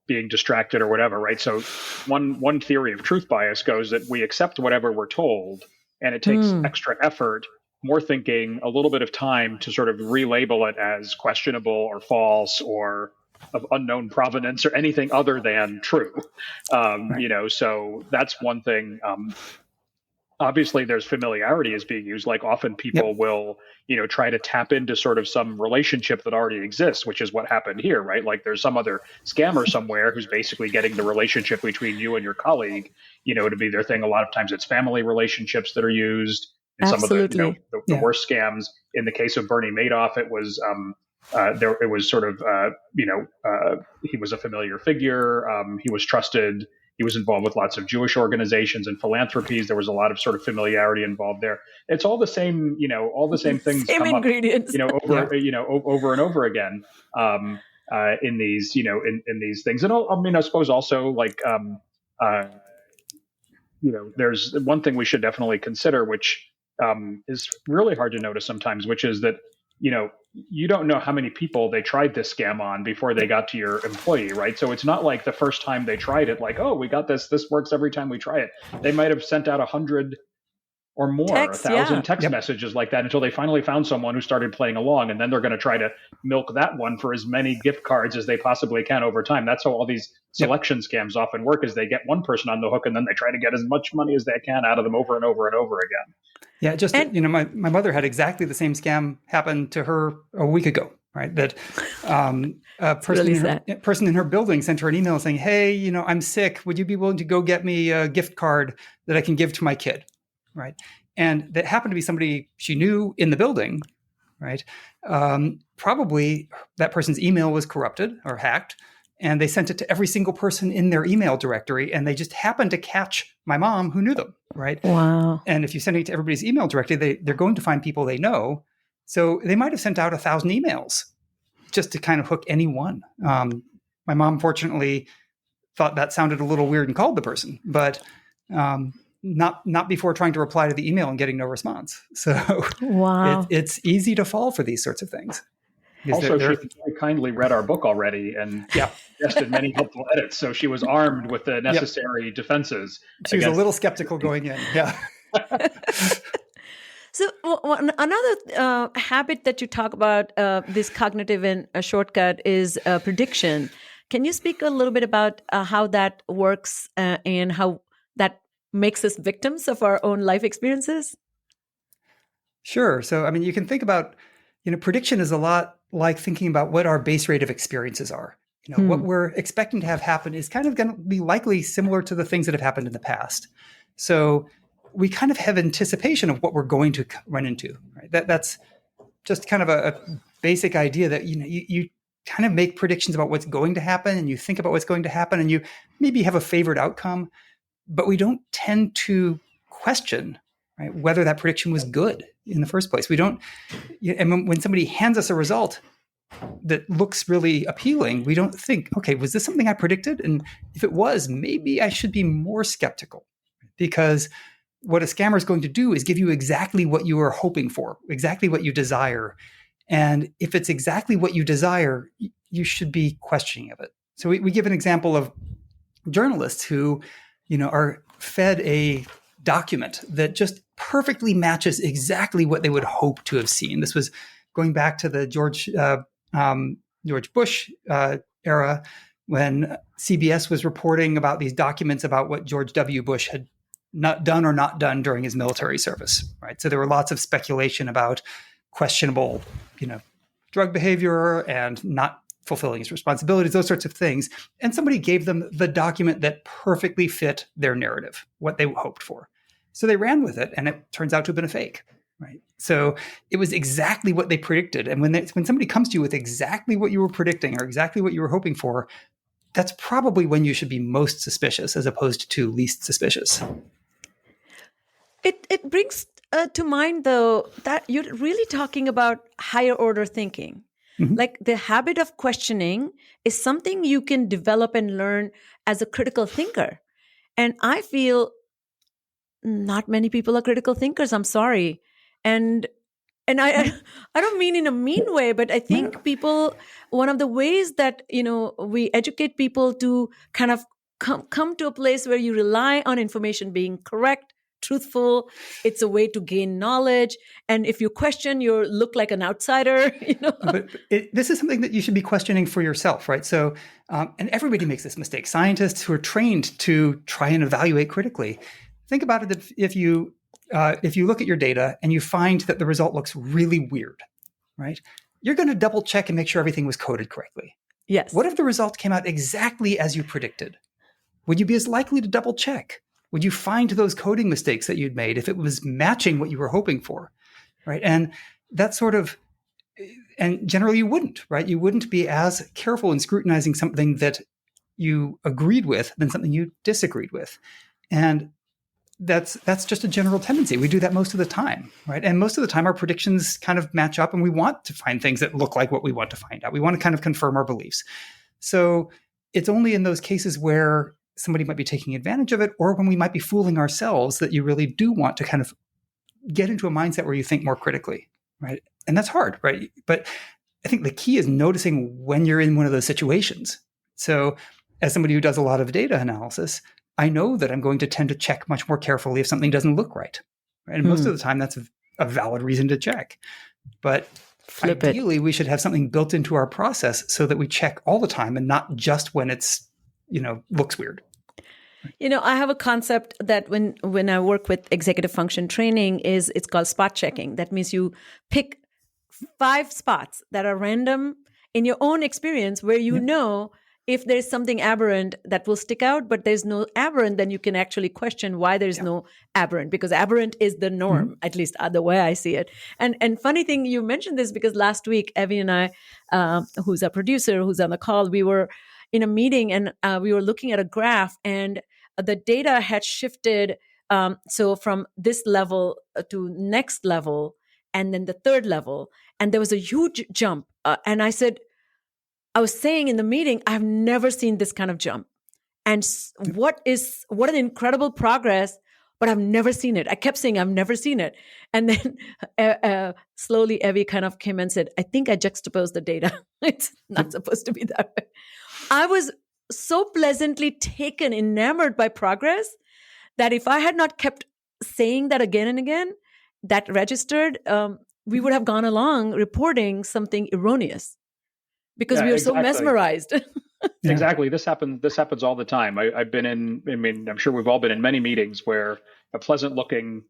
being distracted or whatever, right? So one theory of truth bias goes that we accept whatever we're told, and it takes extra effort, more thinking, a little bit of time to sort of relabel it as questionable or false or of unknown provenance or anything other than true. Right. So that's one thing. obviously there's familiarity is being used. Like often people will, try to tap into sort of some relationship that already exists, which is what happened here, right? Like there's some other scammer somewhere who's basically getting the relationship between you and your colleague, to be their thing. A lot of times it's family relationships that are used. And some of the worst scams, in the case of Bernie Madoff, it was it was sort of he was a familiar figure. He was trusted. He was involved with lots of Jewish organizations and philanthropies. There was a lot of sort of familiarity involved there. It's all the same, all the same things same come ingredients. up, over and over again in these, in these things. And I suppose also like, there's one thing we should definitely consider, which is really hard to notice sometimes, which is that, you don't know how many people they tried this scam on before they got to your employee, right? So it's not like the first time they tried it, like, oh, we got this works every time we try it. They might have sent out 100 or more, 1,000 text messages like that until they finally found someone who started playing along. And then they're going to try to milk that one for as many gift cards as they possibly can over time. That's how all these selection scams often work, is they get one person on the hook and then they try to get as much money as they can out of them over and over and over again. Yeah, my mother had exactly the same scam happen to her a week ago, right? That a person in her building sent her an email saying, hey, I'm sick. Would you be willing to go get me a gift card that I can give to my kid, right? And that happened to be somebody she knew in the building, right? Probably that person's email was corrupted or hacked, and they sent it to every single person in their email directory, and they just happened to catch my mom who knew them, right? Wow. And if you send it to everybody's email directory, they're going to find people they know. So they might have sent out 1,000 emails just to kind of hook anyone. My mom, fortunately, thought that sounded a little weird and called the person, but not before trying to reply to the email and getting no response. So it's easy to fall for these sorts of things. Also, she very kindly read our book already and suggested many helpful edits. So she was armed with the necessary defenses. She was a little skeptical going in. Yeah. So another habit that you talk about, this cognitive and shortcut, is prediction. Can you speak a little bit about how that works and how that makes us victims of our own life experiences? Sure. So, you can think about, prediction is a lot like thinking about what our base rate of experiences are. What we're expecting to have happen is kind of going to be likely similar to the things that have happened in the past. So we kind of have anticipation of what we're going to run into, right? That's just kind of a basic idea that, you kind of make predictions about what's going to happen, and you think about what's going to happen, and you maybe have a favored outcome, but we don't tend to question, right, whether that prediction was good in the first place. We don't, and when somebody hands us a result that looks really appealing, we don't think, okay, was this something I predicted? And if it was, maybe I should be more skeptical, because what a scammer is going to do is give you exactly what you are hoping for, exactly what you desire. And if it's exactly what you desire, you should be questioning of it. So we give an example of journalists who, are fed a document that just perfectly matches exactly what they would hope to have seen. This was going back to the George Bush era, when CBS was reporting about these documents about what George W. Bush had not done or not done during his military service, right? So there were lots of speculation about questionable, drug behavior and not fulfilling his responsibilities, those sorts of things. And somebody gave them the document that perfectly fit their narrative, what they hoped for. So they ran with it, and it turns out to have been a fake, right? So it was exactly what they predicted. And when somebody comes to you with exactly what you were predicting or exactly what you were hoping for, that's probably when you should be most suspicious as opposed to least suspicious. It brings to mind, though, that you're really talking about higher order thinking. Mm-hmm. Like the habit of questioning is something you can develop and learn as a critical thinker. And I feel not many people are critical thinkers. I'm sorry. And I don't mean in a mean way, but I think people, one of the ways that, we educate people to kind of come to a place where you rely on information being correct, truthful. It's a way to gain knowledge. And if you question, you look like an outsider, But this is something that you should be questioning for yourself, right? So, and everybody makes this mistake. Scientists who are trained to try and evaluate critically. Think about it. If you if you look at your data and you find that the result looks really weird, right? You're going to double check and make sure everything was coded correctly. Yes. What if the result came out exactly as you predicted? Would you be as likely to double check? Would you find those coding mistakes that you'd made if it was matching what you were hoping for, right? And that sort of, and generally you wouldn't, right? You wouldn't be as careful in scrutinizing something that you agreed with than something you disagreed with. And that's just a general tendency. We do that most of the time, right? And most of the time our predictions kind of match up and we want to find things that look like what we want to find out. We want to kind of confirm our beliefs. So it's only in those cases where somebody might be taking advantage of it or when we might be fooling ourselves that you really do want to kind of get into a mindset where you think more critically, right? And that's hard, right? But I think the key is noticing when you're in one of those situations. So as somebody who does a lot of data analysis, I know that I'm going to tend to check much more carefully if something doesn't look right. And most of the time, that's a valid reason to check. But ideally, we should have something built into our process so that we check all the time and not just when it's, looks weird. I have a concept that when I work with executive function training it's called spot checking. That means you pick 5 spots that are random in your own experience where you know if there's something aberrant that will stick out, but there's no aberrant, then you can actually question why there's no aberrant, because aberrant is the norm, at least the way I see it. And funny thing, you mentioned this because last week, Evie and I, who's a producer, who's on the call, we were in a meeting and we were looking at a graph and the data had shifted. So from this level to next level, and then the third level, and there was a huge jump. And I was saying in the meeting, I've never seen this kind of jump. And what an incredible progress, but I've never seen it. I kept saying, I've never seen it. And then slowly, Evie kind of came and said, I think I juxtaposed the data. It's not supposed to be that way. I was so pleasantly taken, enamored by progress that if I had not kept saying that again and again, that registered, we would have gone along reporting something erroneous. Because we are so mesmerized. Exactly. This happens all the time. I've been I'm sure we've all been in many meetings where a pleasant looking,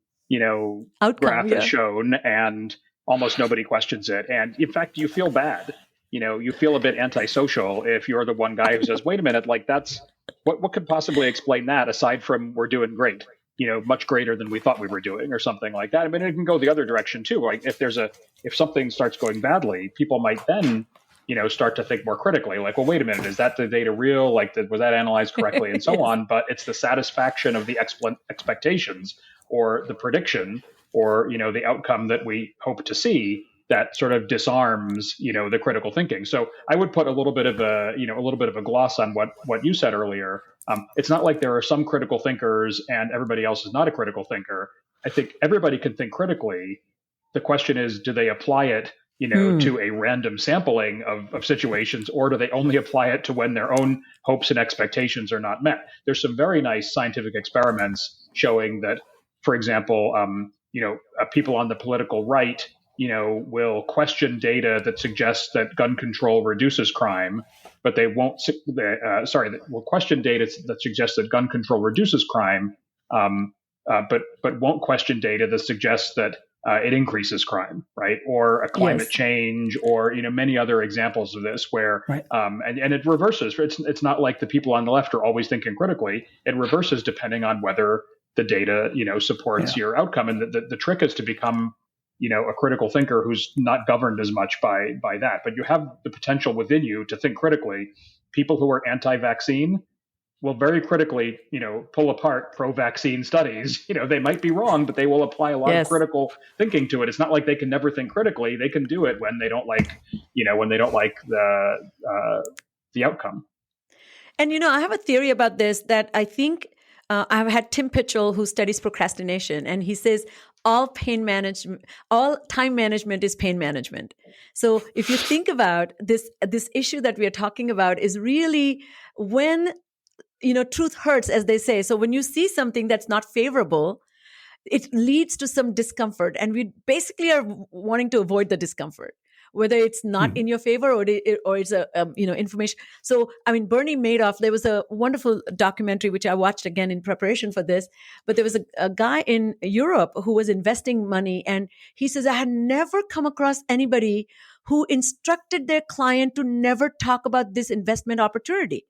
outcome, graph is shown and almost nobody questions it. And in fact, you feel bad. You feel a bit antisocial if you're the one guy who says, wait a minute, like that's what could possibly explain that aside from we're doing great, much greater than we thought we were doing or something like that. I mean, it can go the other direction too. Like if something starts going badly, people might then start to think more critically, like, well, wait a minute, is that the data real? Like, was that analyzed correctly and so on? But it's the satisfaction of the expectations or the prediction or, the outcome that we hope to see that sort of disarms, the critical thinking. So I would put a little bit of a gloss on what you said earlier. It's not like there are some critical thinkers and everybody else is not a critical thinker. I think everybody can think critically. The question is, do they apply it to a random sampling of situations, or do they only apply it to when their own hopes and expectations are not met? There's some very nice scientific experiments showing that, for example, people on the political right, will question data that suggests that gun control reduces crime, but they won't. Will question data that suggests that gun control reduces crime, but won't question data that suggests that it increases crime, right? Or a climate change, or many other examples of this, where and it reverses. It's not like the people on the left are always thinking critically. It reverses depending on whether the data supports your outcome. And the trick is to become a critical thinker who's not governed as much by that. But you have the potential within you to think critically. People who are anti-vaccine will very critically, pull apart pro-vaccine studies. They might be wrong, but they will apply a lot of critical thinking to it. It's not like they can never think critically. They can do it when they don't like, the outcome. And, I have a theory about this that I think I've had Tim Pitchell, who studies procrastination, and he says all time management is pain management. So if you think about this issue that we are talking about is really when truth hurts, as they say. So when you see something that's not favorable, it leads to some discomfort. And we basically are wanting to avoid the discomfort. whether it's not in your favor or it's a information. So I mean, Bernie Madoff. There was a wonderful documentary which I watched again in preparation for this. But there was a guy in Europe who was investing money, and he says, I had never come across anybody who instructed their client to never talk about this investment opportunity.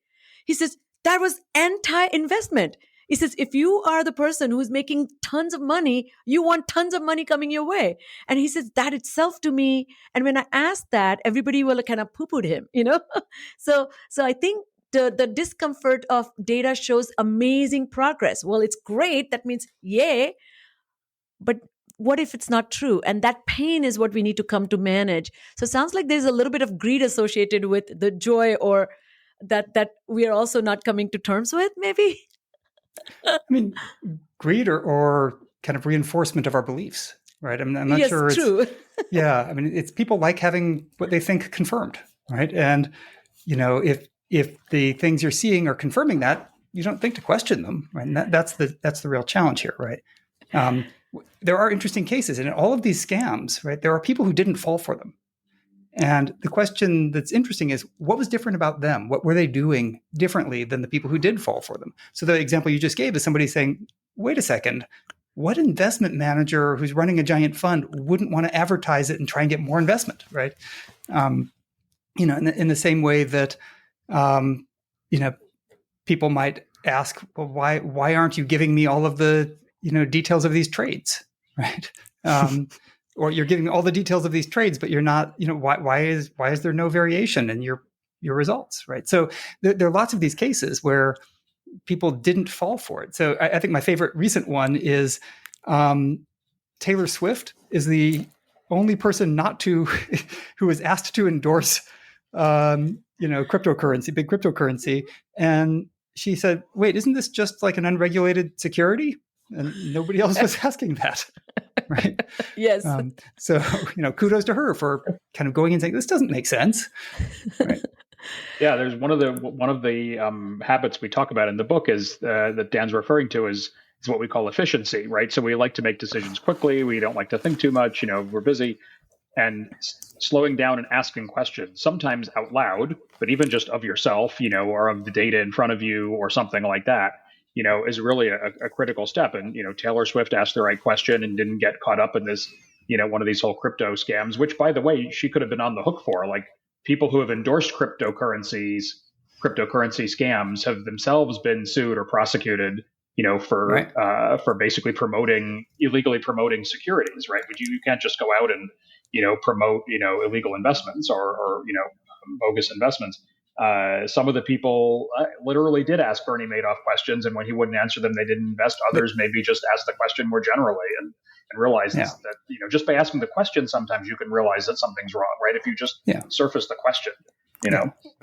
He says that was anti-investment. He says, if you are the person who's making tons of money, you want tons of money coming your way. And he says that itself to me. And when I asked that, everybody will kind of poo-pooed him, So I think the discomfort of data shows amazing progress. Well, it's great. That means, yay. But what if it's not true? And that pain is what we need to come to manage. So it sounds like there's a little bit of greed associated with the joy or that we are also not coming to terms with, maybe? I mean, greed or kind of reinforcement of our beliefs, right? I'm not yes, sure it's true. Yeah, I mean, it's people like having what they think confirmed, right? And if the things you're seeing are confirming that, you don't think to question them, right? And that's the real challenge here, right? There are interesting cases, and in all of these scams, right, there are people who didn't fall for them. And the question that's interesting is, what was different about them? What were they doing differently than the people who did fall for them? So the example you just gave is somebody saying, wait a second, what investment manager who's running a giant fund wouldn't want to advertise it and try and get more investment, right? In the same way that, people might ask, well, why aren't you giving me all of the, details of these trades, right? Or you're giving all the details of these trades, but you're not, why is there no variation in your results, right? So there are lots of these cases where people didn't fall for it. So I think my favorite recent one is Taylor Swift is the only person who was asked to endorse, cryptocurrency, big cryptocurrency. And she said, wait, isn't this just like an unregulated security? And nobody else was asking that, right? Yes. So, kudos to her for kind of going and saying, this doesn't make sense, right? Yeah, there's one of the habits we talk about in the book is that Dan's referring to is what we call efficiency, right? So we like to make decisions quickly. We don't like to think too much. We're busy, and slowing down and asking questions, sometimes out loud, but even just of yourself, or of the data in front of you, or something like that, is really a critical step. And Taylor Swift asked the right question and didn't get caught up in this, one of these whole crypto scams, which, by the way, she could have been on the hook for. Like, people who have endorsed cryptocurrency scams have themselves been sued or prosecuted, for basically illegally promoting securities, right? But you can't just go out and, promote, illegal investments or bogus investments. Some of the people literally did ask Bernie Madoff questions, and when he wouldn't answer them, they didn't invest. Others maybe just asked the question more generally and realize that just by asking the question, sometimes you can realize that something's wrong, right? If you just surface the question,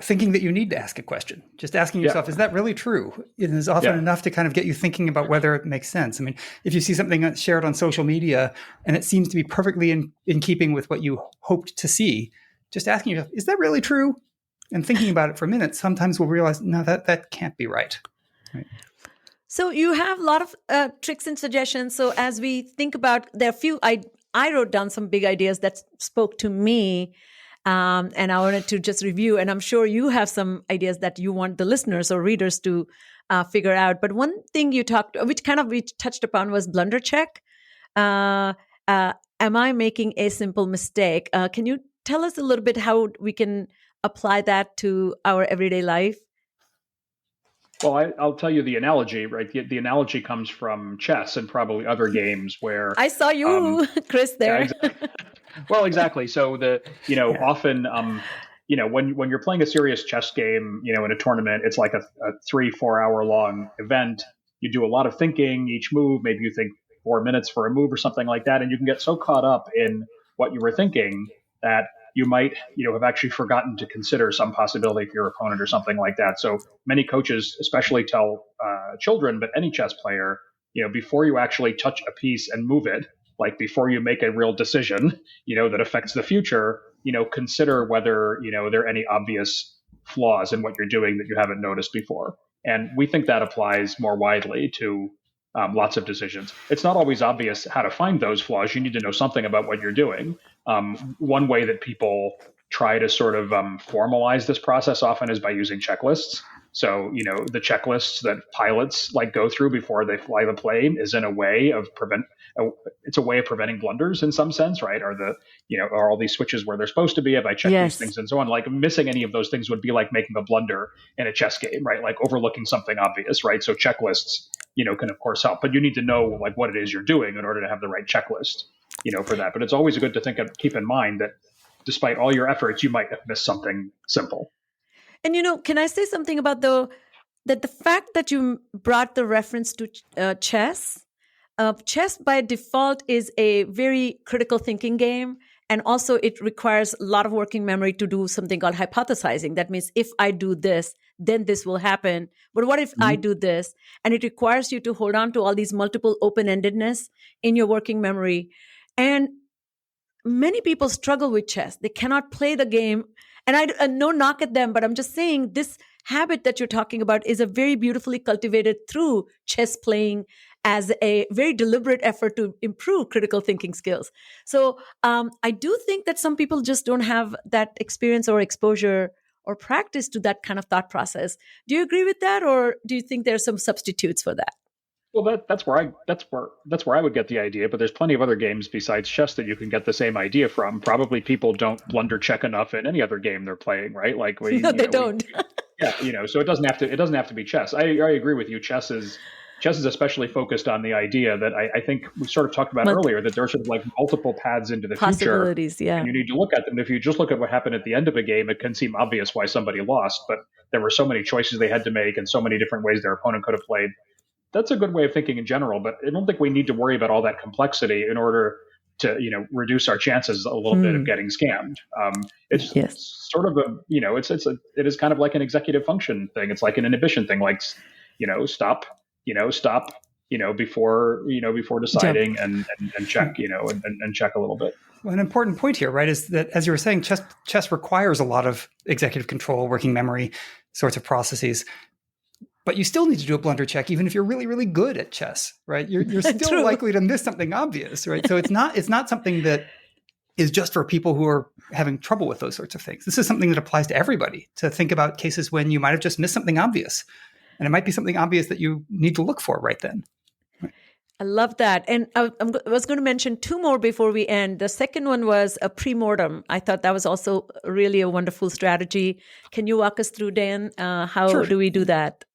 thinking that you need to ask a question, just asking yourself, is that really true? It is often enough to kind of get you thinking about whether it makes sense. I mean, if you see something shared on social media and it seems to be perfectly in keeping with what you hoped to see, just asking yourself, is that really true? And thinking about it for a minute, sometimes we'll realize, no, that can't be right. So you have a lot of tricks and suggestions. So as we think about, there are a few, I wrote down some big ideas that spoke to me, and I wanted to just review. And I'm sure you have some ideas that you want the listeners or readers to figure out. But one thing you which we touched upon, was blunder check. Am I making a simple mistake? Can you tell us a little bit how we can apply that to our everyday life? Well, I'll tell you the analogy, right? The analogy comes from chess and probably other games where I saw you, Chris, there. Yeah, exactly. Well, exactly. So often, when you're playing a serious chess game, in a tournament, it's like a 3-4 hour long event. You do a lot of thinking each move. Maybe you think 4 minutes for a move or something like that. And you can get so caught up in what you were thinking that you might, have actually forgotten to consider some possibility for your opponent or something like that. So many coaches, especially tell children, but any chess player, before you actually touch a piece and move it, like before you make a real decision, that affects the future, consider whether, there are any obvious flaws in what you're doing that you haven't noticed before. And we think that applies more widely to lots of decisions. It's not always obvious how to find those flaws. You need to know something about what you're doing. One way that people try to sort of formalize this process often is by using checklists. So, the checklists that pilots like go through before they fly the plane is in a way of it's a way of preventing blunders in some sense, right? Are all these switches where they're supposed to be? Have I checked these things and so on? Like missing any of those things would be like making a blunder in a chess game, right? Like overlooking something obvious, right? So checklists, can of course help, but you need to know like what it is you're doing in order to have the right checklist, for that. But it's always good to keep in mind that despite all your efforts, you might have missed something simple. And can I say something about the fact that you brought the reference to chess? Chess by default is a very critical thinking game. And also it requires a lot of working memory to do something called hypothesizing. That means if I do this, then this will happen. But what if I do this? And it requires you to hold on to all these multiple open-endedness in your working memory. And many people struggle with chess. They cannot play the game. And no knock at them, but I'm just saying this habit that you're talking about is a very beautifully cultivated through chess playing as a very deliberate effort to improve critical thinking skills. So I do think that some people just don't have that experience or exposure or practice to that kind of thought process. Do you agree with that, or do you think there are some substitutes for that? Well, that's where I would get the idea. But there's plenty of other games besides chess that you can get the same idea from. Probably people don't blunder check enough in any other game they're playing, right? Like they don't. So it doesn't have to be chess. I agree with you. Chess is especially focused on the idea that I think we sort of talked about earlier, that there are sort of like multiple paths into the possibilities, future. Yeah. And you need to look at them. If you just look at what happened at the end of a game, it can seem obvious why somebody lost, but there were so many choices they had to make and so many different ways their opponent could have played. That's a good way of thinking in general, but I don't think we need to worry about all that complexity in order to, reduce our chances a little bit of getting scammed. It's sort of it is kind of like an executive function thing. It's like an inhibition thing, like, stop, before deciding and check, and check a little bit. Well, an important point here, right, is that, as you were saying, chess requires a lot of executive control, working memory sorts of processes. But you still need to do a blunder check, even if you're really, really good at chess, right? You're still likely to miss something obvious, right? So it's not something that is just for people who are having trouble with those sorts of things. This is something that applies to everybody, to think about cases when you might have just missed something obvious. And it might be something obvious that you need to look for right then. I love that. And I was going to mention two more before we end. The second one was a pre-mortem. I thought that was also really a wonderful strategy. Can you walk us through, Dan? How do we do that?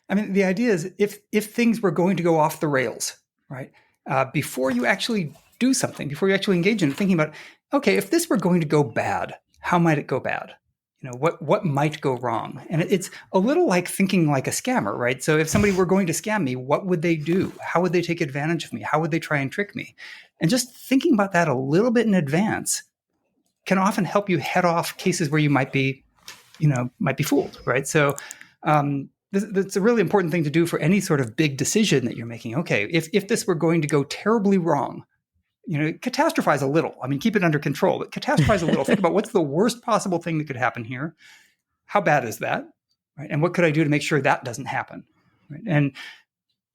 I mean, the idea is if things were going to go off the rails, right, before you actually do something, before you actually engage in thinking about, okay, if this were going to go bad, how might it go bad? What might go wrong? And it's a little like thinking like a scammer, right? So if somebody were going to scam me, what would they do? How would they take advantage of me? How would they try and trick me? And just thinking about that a little bit in advance can often help you head off cases where you might be fooled, right? So, that's a really important thing to do for any sort of big decision that you're making. Okay, if this were going to go terribly wrong, catastrophize a little. I mean, keep it under control, but catastrophize a little. Think about what's the worst possible thing that could happen here. How bad is that? Right? And what could I do to make sure that doesn't happen? Right? And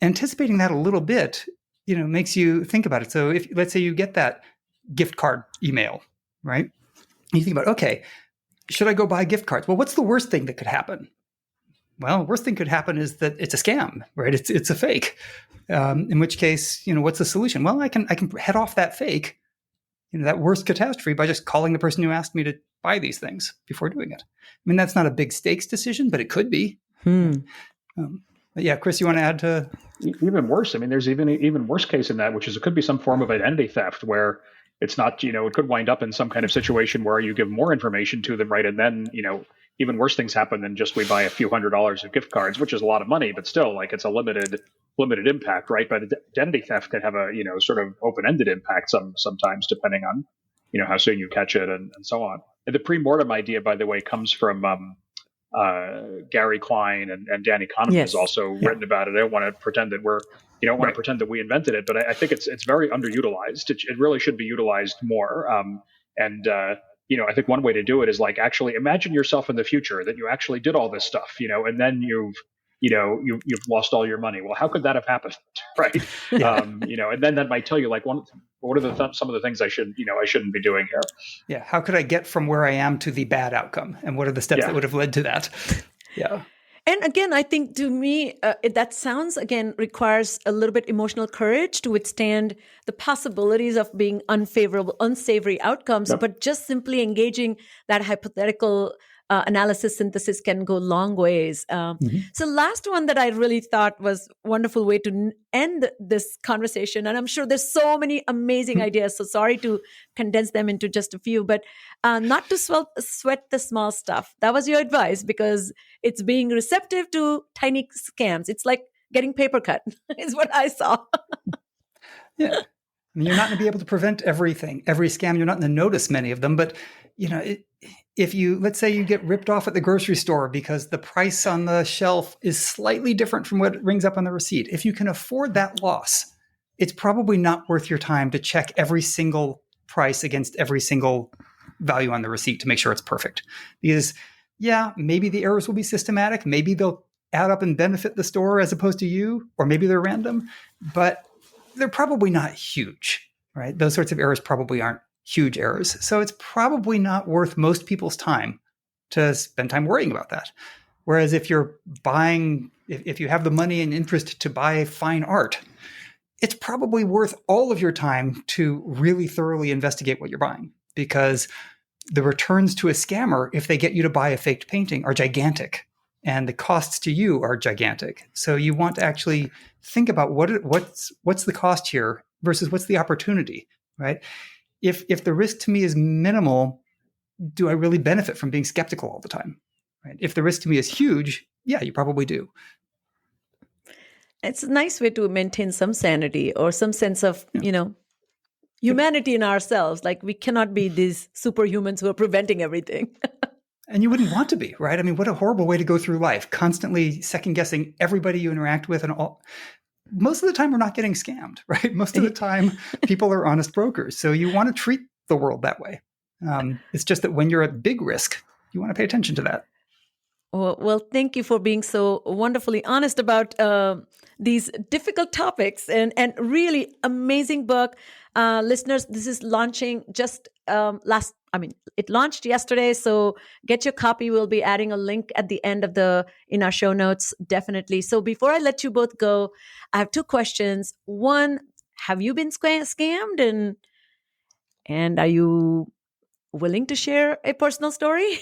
anticipating that a little bit, makes you think about it. So if, let's say you get that gift card email, right? And you think about, okay, should I go buy gift cards? Well, what's the worst thing that could happen? Well, worst thing could happen is that it's a scam, right? It's a fake. In which case, what's the solution? Well, I can head off that fake, that worst catastrophe by just calling the person who asked me to buy these things before doing it. I mean, that's not a big stakes decision, but it could be. But yeah, Chris, you want to add to? Even worse. I mean, there's even worse case in that, which is it could be some form of identity theft where it's not, it could wind up in some kind of situation where you give more information to them, right? And then, even worse things happen than just we buy a few $100s of gift cards, which is a lot of money, but still, like, it's a limited impact, right? But identity theft can have a, sort of open-ended impact sometimes, depending on, how soon you catch it and so on. And the pre-mortem idea, by the way, comes from Gary Klein and Danny Kahneman has also written about it. I don't want to pretend that want to pretend that we invented it, but I think it's very underutilized. It really should be utilized more. I think one way to do it is like actually imagine yourself in the future that you actually did all this stuff, and then you've lost all your money. Well, how could that have happened? Right. Yeah. And then that might tell you like, what are some of the things I shouldn't be doing here? Yeah. How could I get from where I am to the bad outcome? And what are the steps that would have led to that? Yeah. And again, I think to me, that sounds, again, requires a little bit emotional courage to withstand the possibilities of being unsavory outcomes, but just simply engaging that hypothetical analysis synthesis can go long ways. So last one that I really thought was a wonderful way to end this conversation. And I'm sure there's so many amazing ideas. So sorry to condense them into just a few, but not to sweat the small stuff. That was your advice, because it's being receptive to tiny scams. It's like getting paper cut is what I saw. Yeah. I mean, you're not going to be able to prevent every scam. You're not going to notice many of them, but if let's say you get ripped off at the grocery store because the price on the shelf is slightly different from what rings up on the receipt, if you can afford that loss, it's probably not worth your time to check every single price against every single value on the receipt to make sure it's perfect. Because maybe the errors will be systematic. Maybe they'll add up and benefit the store as opposed to you, or maybe they're random, but they're probably not huge, right? Those sorts of errors probably aren't huge errors. So it's probably not worth most people's time to spend time worrying about that. Whereas if you're buying, if you have the money and interest to buy fine art, it's probably worth all of your time to really thoroughly investigate what you're buying, because the returns to a scammer, if they get you to buy a faked painting, are gigantic, and the costs to you are gigantic. So you want to actually think about what's the cost here versus what's the opportunity, right? If the risk to me is minimal, do I really benefit from being skeptical all the time? Right? If the risk to me is huge, you probably do. It's a nice way to maintain some sanity or some sense of, humanity in ourselves. Like, we cannot be these superhumans who are preventing everything. And you wouldn't want to be, right? I mean, what a horrible way to go through life, constantly second guessing everybody you interact with, and all. Most of the time, we're not getting scammed, right? Most of the time, people are honest brokers. So you want to treat the world that way. It's just that when you're at big risk, you want to pay attention to that. Well, thank you for being so wonderfully honest about these difficult topics, and really amazing book. Listeners, this is launching just it launched yesterday, so get your copy. We'll be adding a link at the end in our show notes, definitely. So before I let you both go, I have two questions. One, have you been scammed, and are you willing to share a personal story?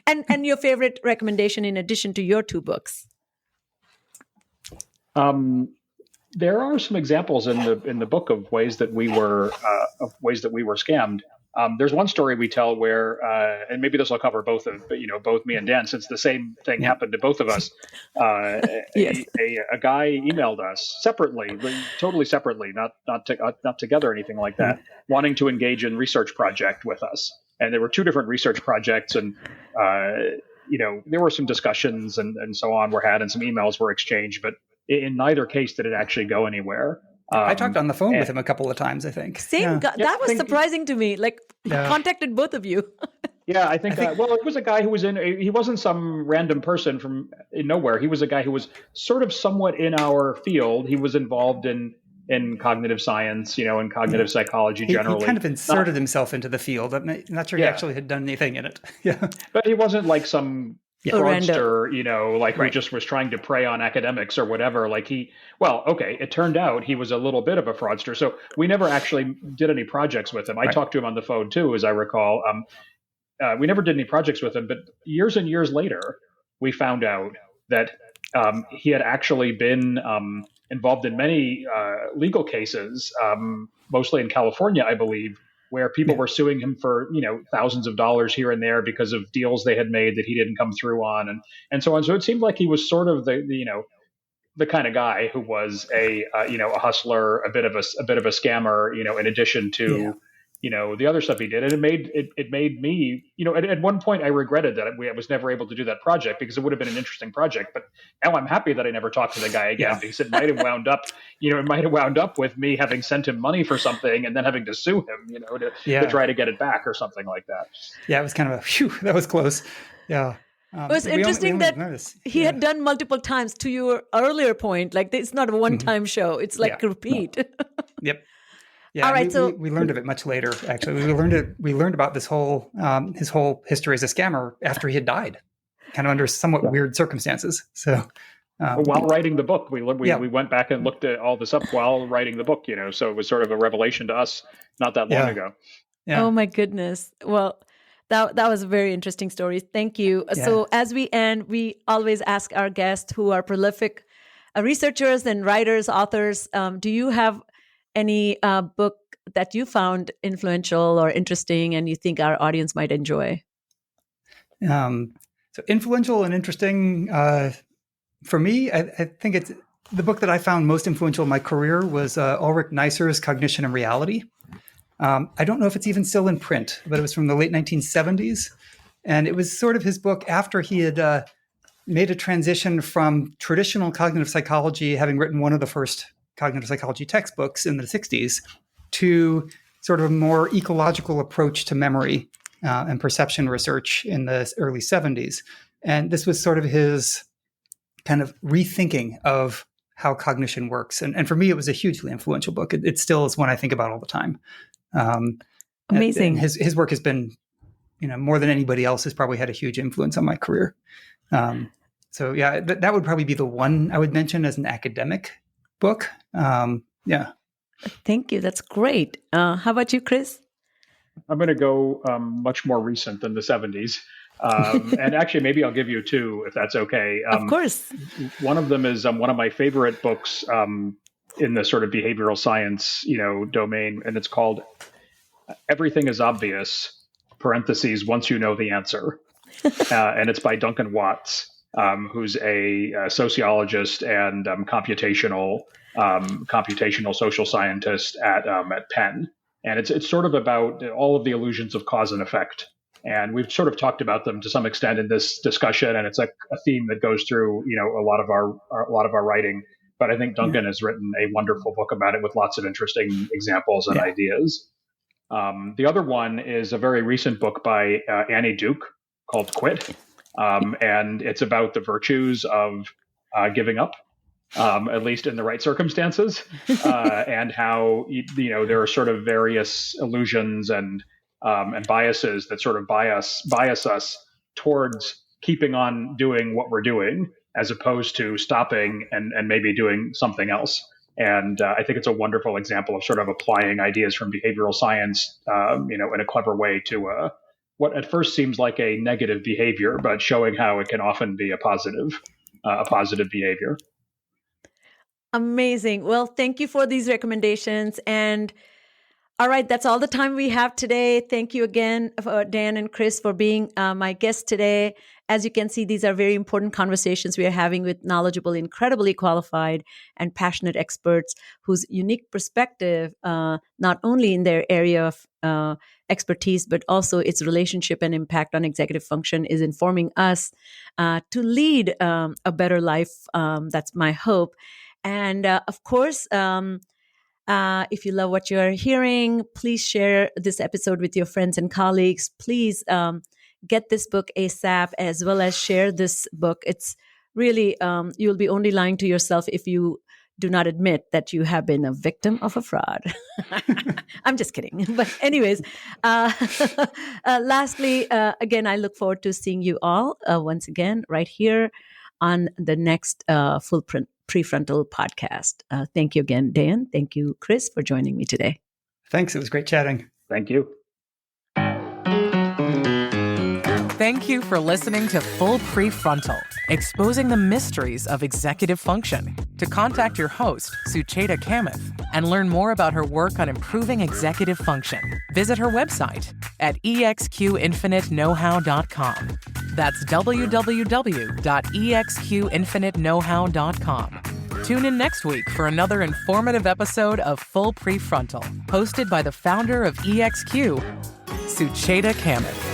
and your favorite recommendation in addition to your two books? There are some examples in the book of ways that we were scammed. There's one story we tell where, and maybe this will cover both me and Dan, since the same thing happened to both of us. Yes. A guy emailed us separately, totally separately, not together or anything like that, wanting to engage in research project with us. And there were two different research projects, and there were some discussions and so on were had, and some emails were exchanged, but in neither case did it actually go anywhere. I talked on the phone with him a couple of times, I think. Same guy. That was surprising to me. Like, he contacted both of you. I think it was a guy who he wasn't some random person from nowhere. He was a guy who was sort of somewhat in our field. He was involved in cognitive science, and cognitive psychology generally. He kind of inserted himself into the field. I'm not sure he actually had done anything in it. Yeah. But he wasn't like some fraudster, who just was trying to prey on academics or whatever. It turned out he was a little bit of a fraudster. So we never actually did any projects with him. I talked to him on the phone too, as I recall. We never did any projects with him, but years and years later, we found out that he had actually been involved in many legal cases, mostly in California, I believe, where people were suing him for, thousands of dollars here and there because of deals they had made that he didn't come through on, and so on. So it seemed like he was sort of the kind of guy who was a hustler, a bit of a scammer, in addition to the other stuff he did. And it made me, at one point I regretted that I was never able to do that project, because it would have been an interesting project. But now I'm happy that I never talked to the guy again, because it might have wound up with me having sent him money for something and then having to sue him, to try to get it back or something like that. Yeah, it was kind of that was close. Yeah. It was interesting that he had done multiple times. To your earlier point, like it's not a one-time show; it's like a repeat. Yep. Yeah. All right. We learned of it much later. Actually, we learned about this whole his whole history as a scammer after he had died, kind of under somewhat weird circumstances. So. While writing the book, we went back and looked at all this up while writing the book. So it was sort of a revelation to us not that long ago. Yeah. Oh my goodness! Well, that was a very interesting story. Thank you. Yeah. So as we end, we always ask our guests who are prolific researchers and writers, authors. Do you have any book that you found influential or interesting, and you think our audience might enjoy? So influential and interesting. For me, I think it's the book that I found most influential in my career was Ulrich Neisser's Cognition and Reality. I don't know if it's even still in print, but it was from the late 1970s. And it was sort of his book after he had made a transition from traditional cognitive psychology, having written one of the first cognitive psychology textbooks in the 60s, to sort of a more ecological approach to memory and perception research in the early 70s. And this was sort of his kind of rethinking of how cognition works. And for me, it was a hugely influential book. It still is one I think about all the time. Amazing. And his work has been, more than anybody else, has probably had a huge influence on my career. So yeah, that would probably be the one I would mention as an academic book. Yeah. Thank you. That's great. How about you, Chris? I'm going to go much more recent than the 70s. And actually, maybe I'll give you two, if that's okay. Of course. One of them is one of my favorite books in the sort of behavioral science, domain, and it's called "Everything is Obvious," parentheses, once you know the answer. And it's by Duncan Watts, who's a sociologist and computational social scientist at Penn. And it's sort of about all of the illusions of cause and effect. And we've sort of talked about them to some extent in this discussion, and it's like a theme that goes through, a lot of our writing. But I think Duncan has written a wonderful book about it with lots of interesting examples and ideas. The other one is a very recent book by Annie Duke called "Quit," and it's about the virtues of giving up, at least in the right circumstances, and how there are sort of various illusions and biases that sort of bias us towards keeping on doing what we're doing, as opposed to stopping and maybe doing something else. And I think it's a wonderful example of sort of applying ideas from behavioral science, in a clever way to what at first seems like a negative behavior, but showing how it can often be a positive behavior. Amazing. Well, thank you for these recommendations. And all right, that's all the time we have today. Thank you again, Dan and Chris, for being my guests today. As you can see, these are very important conversations we are having with knowledgeable, incredibly qualified, and passionate experts whose unique perspective, not only in their area of expertise, but also its relationship and impact on executive function, is informing us to lead a better life. That's my hope. And of course, if you love what you're hearing, please share this episode with your friends and colleagues. Please get this book ASAP, as well as share this book. It's really, you'll be only lying to yourself if you do not admit that you have been a victim of a fraud. I'm just kidding. But anyways, lastly, again, I look forward to seeing you all once again right here on the next Full Prefrontal podcast. Thank you again, Dan. Thank you, Chris, for joining me today. Thanks. It was great chatting. Thank you. Thank you for listening to Full Prefrontal, exposing the mysteries of executive function. To contact your host, Sucheta Kamath, and learn more about her work on improving executive function, visit her website at exqinfiniteknowhow.com. That's www.exqinfiniteknowhow.com. Tune in next week for another informative episode of Full Prefrontal, hosted by the founder of EXQ, Sucheta Kamath.